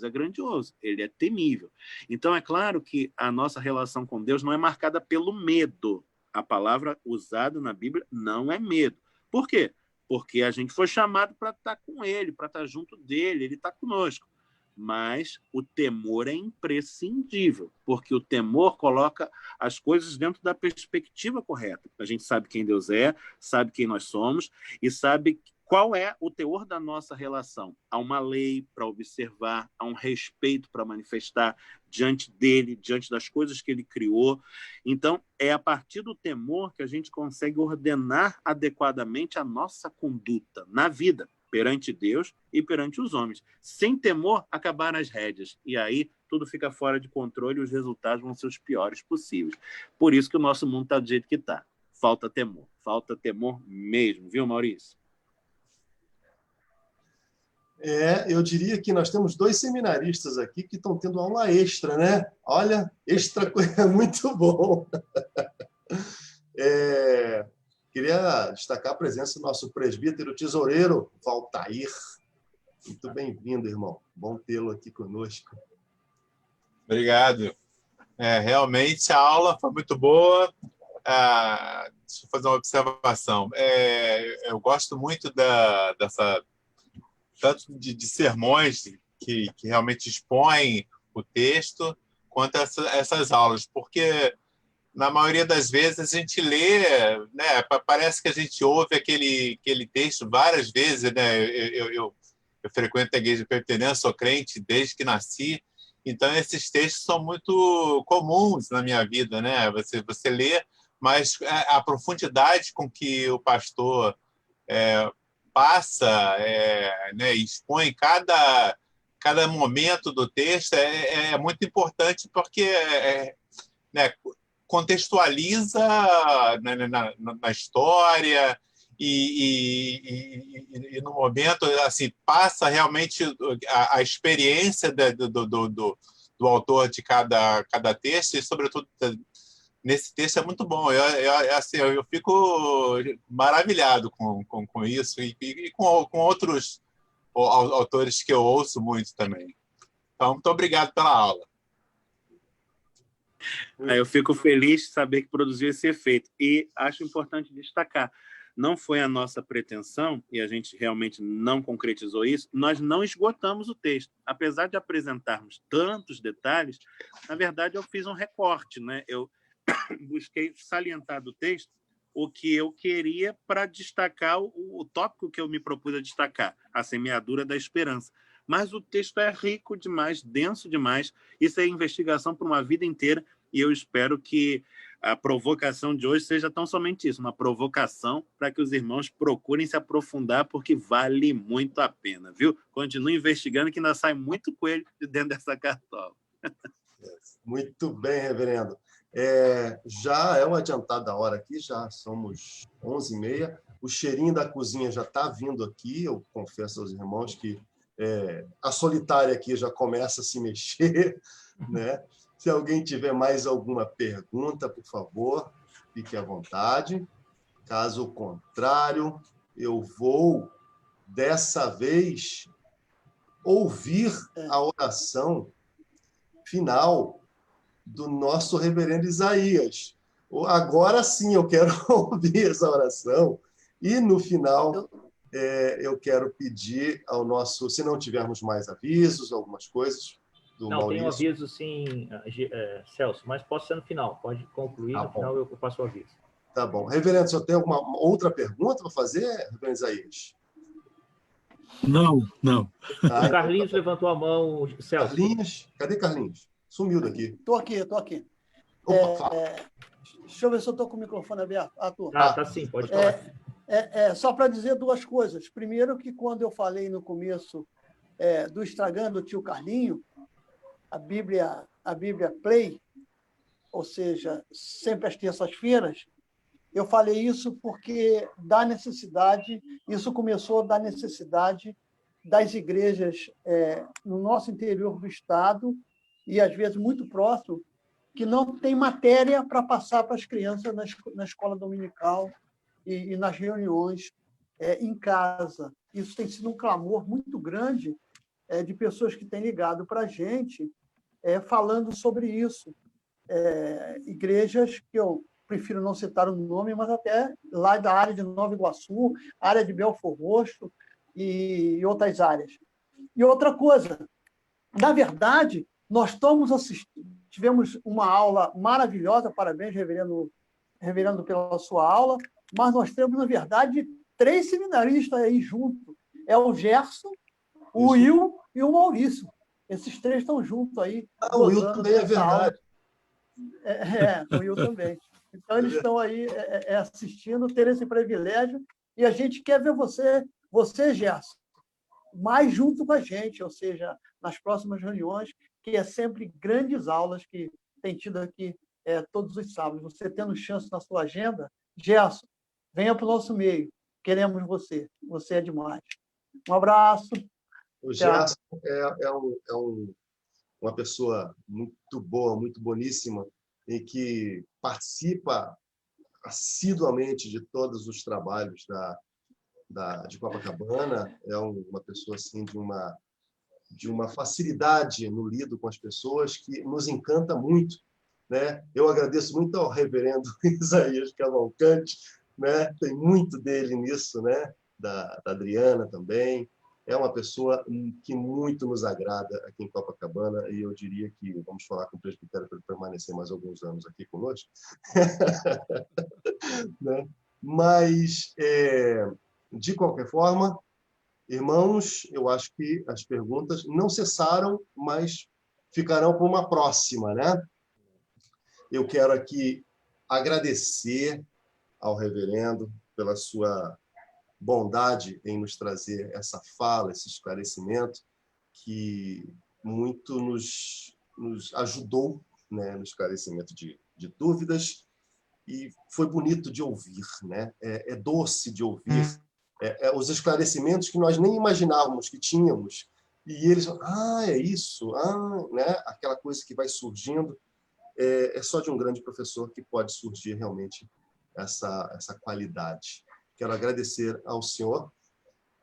é grandioso, ele é temível. Então, é claro que a nossa relação com Deus não é marcada pelo medo. A palavra usada na Bíblia não é medo. Por quê? Porque a gente foi chamado para estar com ele, para estar junto dele, ele está conosco. Mas o temor é imprescindível, porque o temor coloca as coisas dentro da perspectiva correta. A gente sabe quem Deus é, sabe quem nós somos e sabe qual é o teor da nossa relação. Há uma lei para observar, há um respeito para manifestar diante dele, diante das coisas que ele criou. Então, é a partir do temor que a gente consegue ordenar adequadamente a nossa conduta na vida, perante Deus e perante os homens. Sem temor, acabaram as rédeas. E aí, tudo fica fora de controle e os resultados vão ser os piores possíveis. Por isso que o nosso mundo está do jeito que está. Falta temor mesmo, viu, Maurício? Eu diria que nós temos 2 seminaristas aqui que estão tendo aula extra, né? Olha, extra é muito bom. Queria destacar a presença do nosso presbítero tesoureiro, Valtair. Muito bem-vindo, irmão. Bom tê-lo aqui conosco. Obrigado. Realmente a aula foi muito boa. Deixa eu fazer uma observação. Eu gosto muito tanto de sermões que realmente expõem o texto, quanto essas aulas, porque na maioria das vezes a gente lê, né, parece que a gente ouve aquele texto várias vezes, né? Eu frequento a igreja presbiteriana, sou crente desde que nasci, então esses textos são muito comuns na minha vida, né? Você lê, mas a profundidade com que o pastor passa, né, expõe cada momento do texto é muito importante, porque né, contextualiza na história e no momento, assim, passa realmente a experiência do autor de cada texto, e sobretudo nesse texto é muito bom. Assim, eu fico maravilhado com isso e com outros autores que eu ouço muito também. Então, muito obrigado pela aula. Eu fico feliz de saber que produziu esse efeito. E acho importante destacar, não foi a nossa pretensão, e a gente realmente não concretizou isso, nós não esgotamos o texto. Apesar de apresentarmos tantos detalhes, na verdade eu fiz um recorte, né? Eu busquei salientar do texto o que eu queria para destacar o tópico que eu me propus a destacar, a semeadura da esperança. Mas o texto é rico demais, denso demais. Isso é investigação por uma vida inteira, e eu espero que a provocação de hoje seja tão somente isso, uma provocação para que os irmãos procurem se aprofundar, porque vale muito a pena, viu? Continue investigando, que ainda sai muito coelho de dentro dessa cartola. Muito bem, reverendo. Já é uma adiantada hora aqui, já somos 11h30. O cheirinho da cozinha já está vindo aqui. Eu confesso aos irmãos que a solitária aqui já começa a se mexer, né? Se alguém tiver mais alguma pergunta, por favor, fique à vontade. Caso contrário, eu vou, dessa vez, ouvir a oração final do nosso reverendo Isaías. Agora sim, eu quero ouvir essa oração. E, no final, eu quero pedir ao nosso... Se não tivermos mais avisos, algumas coisas do Não, Maurício. tem um aviso, sim, Celso, mas pode ser no final. Pode concluir, no final eu passo o aviso. Tá bom. Reverendo, o senhor tem alguma outra pergunta para fazer, reverendo Isaías? Não. O Carlinhos levantou a mão, Celso. Carlinhos? Cadê Carlinhos? Sumiu daqui. Estou aqui. Opa, fala. Deixa eu ver se eu estou com o microfone aberto. Tá sim, pode falar. Só para dizer duas coisas. Primeiro, que quando eu falei no começo do Instagram do tio Carlinho, a Bíblia Play, ou seja, sempre às terças-feiras, eu falei isso porque isso começou da necessidade das igrejas no nosso interior do Estado, e às vezes muito próximo, que não tem matéria para passar para as crianças na escola dominical e nas reuniões em casa. Isso tem sido um clamor muito grande de pessoas que têm ligado para a gente, falando sobre isso. Igrejas que eu prefiro não citar o nome, mas até lá da área de Nova Iguaçu, área de Belford Roxo e outras áreas. E outra coisa, na verdade, nós tivemos uma aula maravilhosa, parabéns, reverendo, pela sua aula, mas nós temos, na verdade, 3 seminaristas aí juntos. É o Gerson, o Will e o Maurício. Esses 3 estão juntos aí. O Will também é verdade. O Will também. Então, eles estão aí assistindo, ter esse privilégio, e a gente quer ver você, Gerson, mais junto com a gente, ou seja, nas próximas reuniões, que é sempre grandes aulas que tem tido aqui todos os sábados. Você tendo chance na sua agenda, Gerson, venha para o nosso meio. Queremos você. Você é demais. Um abraço. O Gerson uma pessoa muito boa, muito boníssima, e que participa assiduamente de todos os trabalhos de Copacabana. É uma pessoa assim, de uma facilidade no lido com as pessoas que nos encanta muito. né? Eu agradeço muito ao reverendo Isaías Cavalcante, né? Tem muito dele nisso, né? Da Adriana também. É uma pessoa que muito nos agrada aqui em Copacabana, e eu diria que vamos falar com o presbitério para ele permanecer mais alguns anos aqui conosco. Né? Mas, de qualquer forma, irmãos, eu acho que as perguntas não cessaram, mas ficarão para uma próxima, né? Eu quero aqui agradecer ao reverendo pela sua bondade em nos trazer essa fala, esse esclarecimento, que muito nos ajudou, né, no esclarecimento de dúvidas, e foi bonito de ouvir, né? É doce de ouvir os esclarecimentos que nós nem imaginávamos que tínhamos, e eles falam, é isso, né? Aquela coisa que vai surgindo, é só de um grande professor que pode surgir realmente essa qualidade. Quero agradecer ao senhor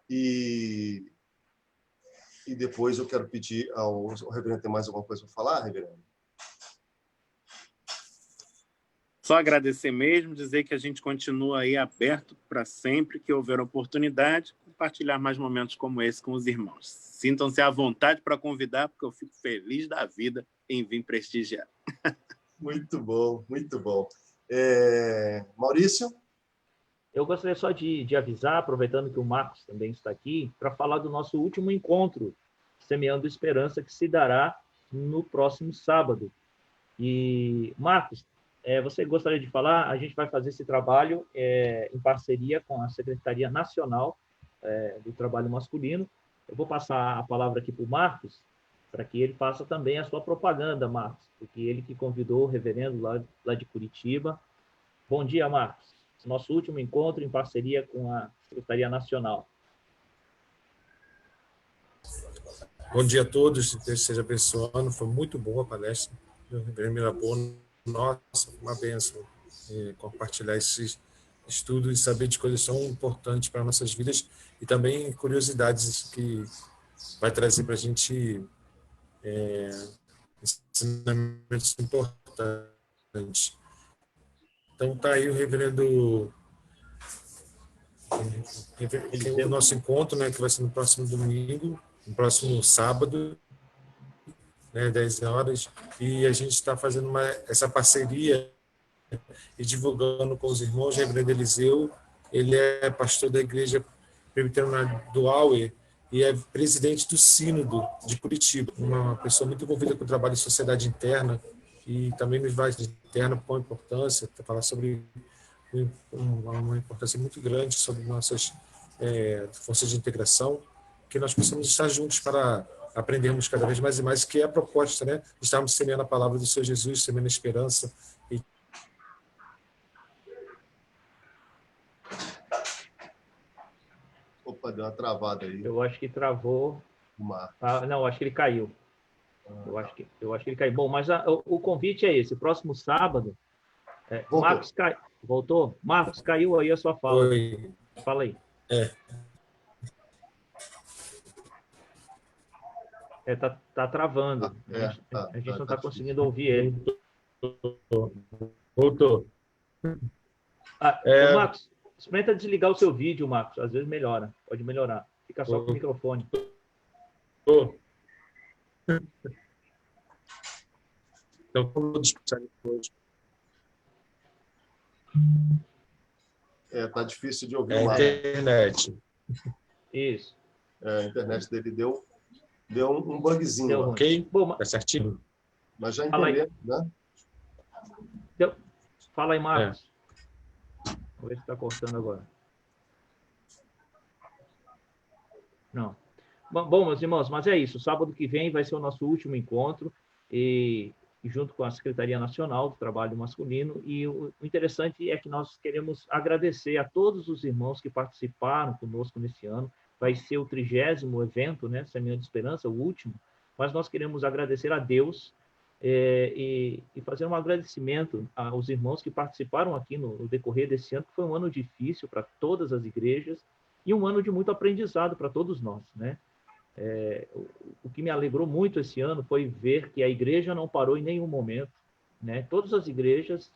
e depois eu quero pedir ao reverendo, tem mais alguma coisa para falar, reverendo? Só agradecer mesmo, dizer que a gente continua aí aberto para sempre que houver oportunidade, compartilhar mais momentos como esse com os irmãos. Sintam-se à vontade para convidar, porque eu fico feliz da vida em vir prestigiar. Muito bom, muito bom. Maurício? Eu gostaria só de avisar, aproveitando que o Marcos também está aqui, para falar do nosso último encontro, Semeando Esperança, que se dará no próximo sábado. E, Marcos, você gostaria de falar? A gente vai fazer esse trabalho em parceria com a Secretaria Nacional do Trabalho Masculino. Eu vou passar a palavra aqui para o Marcos, para que ele faça também a sua propaganda, Marcos, porque ele que convidou o reverendo lá de Curitiba. Bom dia, Marcos. Nosso último encontro em parceria com a Secretaria Nacional. Bom dia a todos, Deus esteja abençoando. Foi muito boa a palestra do reverendo Mirabô. Nossa, uma bênção compartilhar esses estudos e saber de coisas tão importantes para nossas vidas e também curiosidades que vai trazer para a gente ensinamentos importantes. Então, está aí o reverendo, o nosso encontro, né, que vai ser no próximo domingo, no próximo sábado, né, 10 horas, e a gente está fazendo essa parceria e divulgando com os irmãos. O reverendo Eliseu, ele é pastor da Igreja Presbiteriana do Auer e é presidente do Sínodo de Curitiba, uma pessoa muito envolvida com o trabalho de sociedade interna, e também nos vai interna com importância, falar sobre uma importância muito grande sobre nossas forças de integração, que nós possamos estar juntos para aprendermos cada vez mais e mais, que é a proposta, né? Estarmos semeando a palavra do Senhor Jesus, semeando a esperança. Opa, deu uma travada aí. Eu acho que travou. Não, acho que ele caiu. Eu acho que ele caiu. Bom, mas o convite é esse. Próximo sábado. Marcos voltou? Marcos, caiu aí a sua fala. Oi. Fala aí. Tá travando. A gente não está conseguindo ouvir ele. Voltou. Marcos, experimenta desligar o seu vídeo, Marcos. Às vezes melhora. Pode melhorar. Fica só com o microfone. Então, vou discutir depois. Tá difícil de ouvir. A internet. Isso. A internet dele deu um bugzinho. Deu ok? Tá certinho. Mas já entendeu, né? Fala aí, Marcos. Vamos ver se está cortando agora. Não. Bom, meus irmãos, mas é isso. Sábado que vem vai ser o nosso último encontro, e junto com a Secretaria Nacional do Trabalho Masculino. E o interessante é que nós queremos agradecer a todos os irmãos que participaram conosco nesse ano. Vai ser o 30º evento, né? Semeando Esperança, o último. Mas nós queremos agradecer a Deus e fazer um agradecimento aos irmãos que participaram aqui no decorrer desse ano, que foi um ano difícil para todas as igrejas e um ano de muito aprendizado para todos nós, né? O que me alegrou muito esse ano foi ver que a igreja não parou em nenhum momento. né? Todas as igrejas,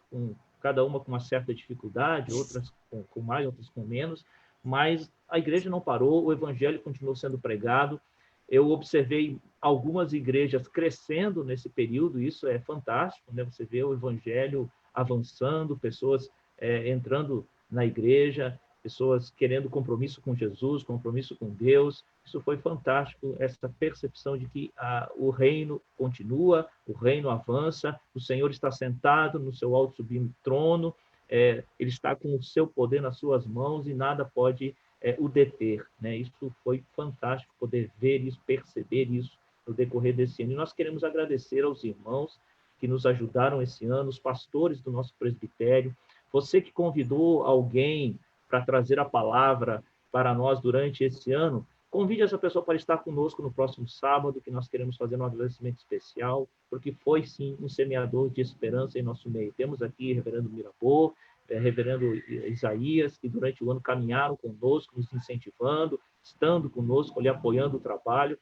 cada uma com uma certa dificuldade, outras com mais, outras com menos, mas a igreja não parou, o evangelho continuou sendo pregado. Eu observei algumas igrejas crescendo nesse período, isso é fantástico, né? Você vê o evangelho avançando, pessoas entrando na igreja, pessoas querendo compromisso com Jesus, compromisso com Deus. Isso foi fantástico, essa percepção de que o reino continua, o reino avança, o Senhor está sentado no seu alto sublime trono, ele está com o seu poder nas suas mãos e nada pode o deter, né? Isso foi fantástico, poder ver isso, perceber isso no decorrer desse ano. E nós queremos agradecer aos irmãos que nos ajudaram esse ano, os pastores do nosso presbitério, você que convidou alguém para trazer a palavra para nós durante esse ano, convide essa pessoa para estar conosco no próximo sábado, que nós queremos fazer um agradecimento especial, porque foi, sim, um semeador de esperança em nosso meio. Temos aqui reverendo Mirabô, reverendo Isaías, que durante o ano caminharam conosco, nos incentivando, estando conosco, ali apoiando o trabalho.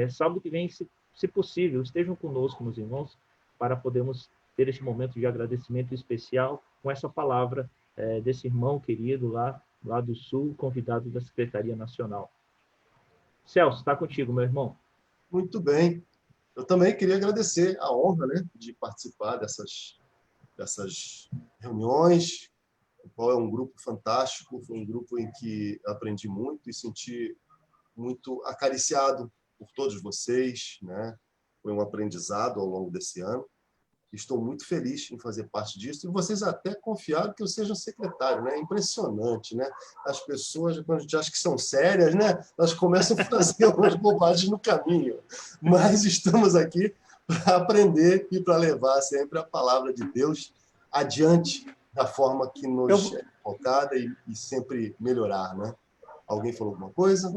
Sábado que vem, se possível, estejam conosco, meus irmãos, para podermos ter este momento de agradecimento especial com essa palavra desse irmão querido lá do Sul, convidado da Secretaria Nacional. Celso, está contigo, meu irmão. Muito bem. Eu também queria agradecer a honra, né, de participar dessas reuniões. O qual é um grupo fantástico, foi um grupo em que aprendi muito e senti muito acariciado por todos vocês, né? Foi um aprendizado ao longo desse ano. Estou muito feliz em fazer parte disso. E vocês até confiaram que eu seja um secretário, né? Impressionante, né? As pessoas, quando a gente acha que são sérias, né? Elas começam a fazer algumas bobagens no caminho. Mas estamos aqui para aprender e para levar sempre a palavra de Deus adiante da forma que nos é colocada e sempre melhorar, né? Alguém falou alguma coisa?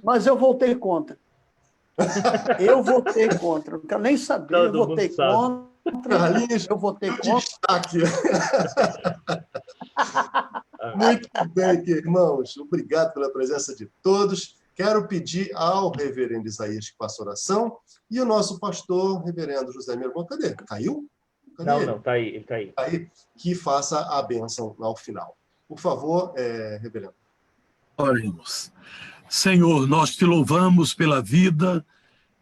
Mas eu votei contra. Eu votei contra. Não quero nem saber. Eu votei contra. Carlinhos, eu votei contra. Destaque. Muito bem, irmãos. Obrigado pela presença de todos. Quero pedir ao reverendo Isaías que faça oração e o nosso pastor, reverendo José Mirabô. Cadê? Caiu? Cadê não, está aí, ele está aí. Tá aí. Que faça a bênção ao final. Por favor, reverendo. Oremos. Senhor, nós te louvamos pela vida,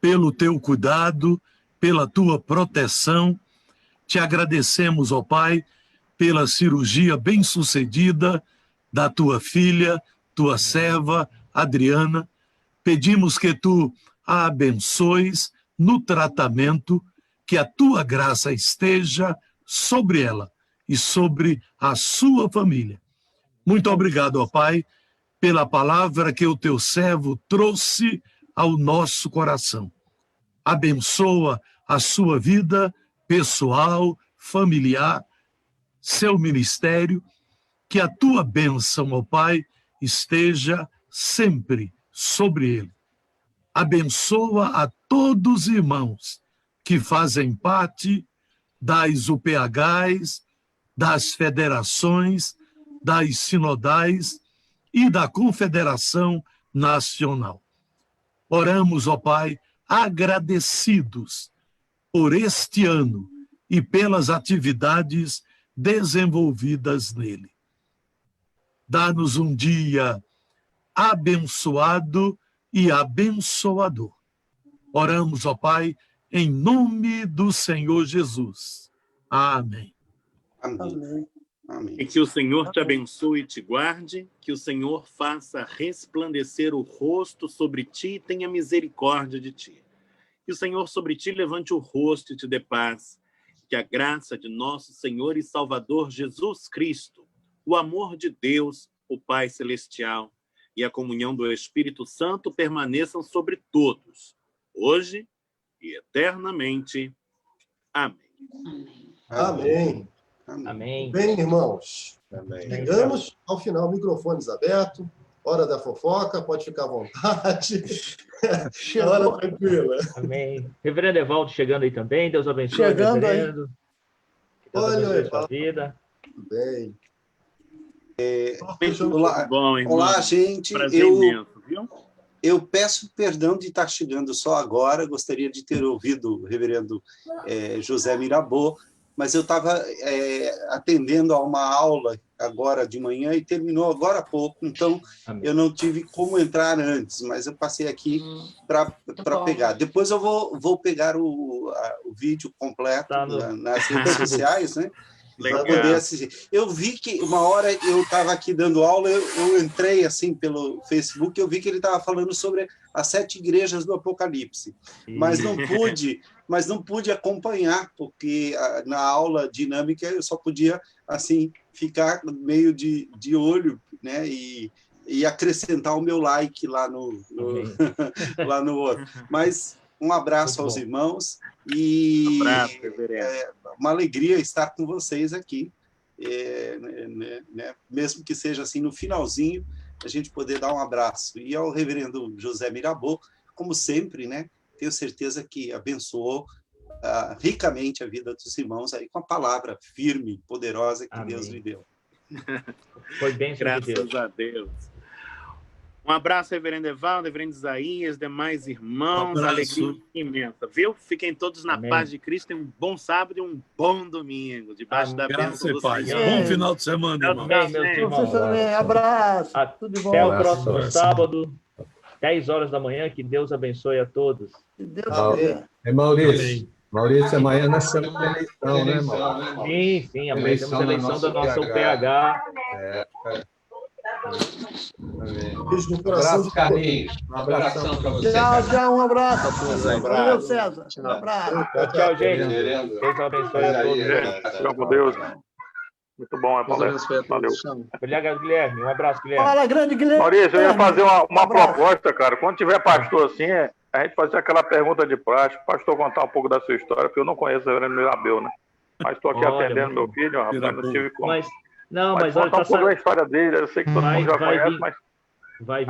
pelo teu cuidado, pela tua proteção. Te agradecemos, ó Pai, pela cirurgia bem-sucedida da tua filha, tua serva, Adriana. Pedimos que tu a abençoes no tratamento, que a tua graça esteja sobre ela e sobre a sua família. Muito obrigado, ó Pai, pela palavra que o teu servo trouxe ao nosso coração. Abençoa a sua vida pessoal, familiar, seu ministério, que a tua bênção, ó Pai, esteja sempre sobre ele. Abençoa a todos os irmãos que fazem parte das UPHs, das federações, das sinodais e da Confederação Nacional. Oramos, ó Pai, agradecidos por este ano e pelas atividades desenvolvidas nele. Dá-nos um dia abençoado e abençoador. Oramos, ó Pai, em nome do Senhor Jesus. Amém. Amém. Amém. E que o Senhor te abençoe e te guarde, que o Senhor faça resplandecer o rosto sobre ti e tenha misericórdia de ti. Que o Senhor sobre ti levante o rosto e te dê paz. Que a graça de nosso Senhor e Salvador Jesus Cristo, o amor de Deus, o Pai Celestial, e a comunhão do Espírito Santo permaneçam sobre todos, hoje e eternamente. Amém. Amém. Amém. Bem, irmãos, Amém. chegamos ao final, microfones abertos, hora da fofoca, pode ficar à vontade. Hora tranquila. Amém. Reverendo Evaldo chegando aí também, Deus abençoe. Chegando reverendo. aí. Olha, sua vida. Tudo bem. Olá, bom, irmão. Olá, gente. Prazer imenso, viu? Eu peço perdão de estar chegando só agora, gostaria de ter ouvido o reverendo José Mirabeau, mas eu estava atendendo a uma aula agora de manhã e terminou agora há pouco, então eu não tive como entrar antes, mas eu passei aqui para pegar. Depois eu vou pegar o vídeo completo nas redes sociais, né? Para poder assistir. Eu vi que uma hora eu estava aqui dando aula, eu entrei assim pelo Facebook, eu vi que ele estava falando sobre as 7 igrejas do Apocalipse, mas não pude acompanhar, porque na aula dinâmica eu só podia assim ficar meio de olho, né? E acrescentar o meu like lá no lá no outro. Mas um abraço aos irmãos e uma alegria estar com vocês aqui, né? Mesmo que seja assim no finalzinho, a gente poder dar um abraço. E ao reverendo José Mirabeau, como sempre, né? Tenho certeza que abençoou ricamente a vida dos irmãos aí com a palavra firme, poderosa que Deus lhe deu. Foi bem, graças a Deus. Um abraço, reverendo Evaldo, reverendo Isaías, demais irmãos, alegria imensa, viu? Fiquem todos na paz de Cristo, tenham um bom sábado e um bom domingo, debaixo da bênção do Senhor. Bom final de semana, irmão. Meus irmãos. Abraço. Tudo de bom. Até o próximo sábado, 10 horas da manhã, que Deus abençoe a todos. Que Deus quiser. Maurício, amanhã nós temos eleição, né, Maurício? Sim, amanhã temos eleição da nossa UPH. Beijo no coração. Um abraço, Carlinhos. Um abração para você. Tchau, um abraço. Valeu, César. Um abraço. Tchau, gente. Deus abençoe a todos. Tchau com Deus. Muito bom a palestra. Valeu. Obrigado, Guilherme. Um abraço, Guilherme. Fala, grande Guilherme. Maurício, eu ia fazer uma proposta, cara. Quando tiver pastor assim, a gente fazer aquela pergunta de prática, o pastor contar um pouco da sua história, porque eu não conheço o reverendo Mirabeau, né? Mas estou aqui atendendo meu filho, rapaz, não tive como. Mas olha, contar um pouco da história dele, eu sei que todo mundo já conhece, mas... Vai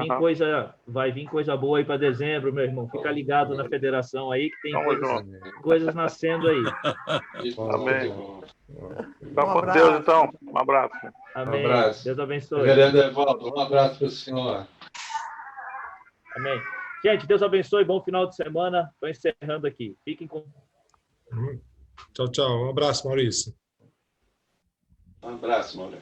vir coisa boa aí para dezembro, meu irmão. Fica ligado na federação aí, que tem coisas nascendo aí. Amém. Então, com Deus, então. Um abraço. Amém. Um abraço. Deus abençoe. Reverendo Evaldo, um abraço para o senhor. Amém. Gente, Deus abençoe. Bom final de semana. Estou encerrando aqui. Fiquem com... Tchau, tchau. Um abraço, Maurício. Um abraço, Maurício.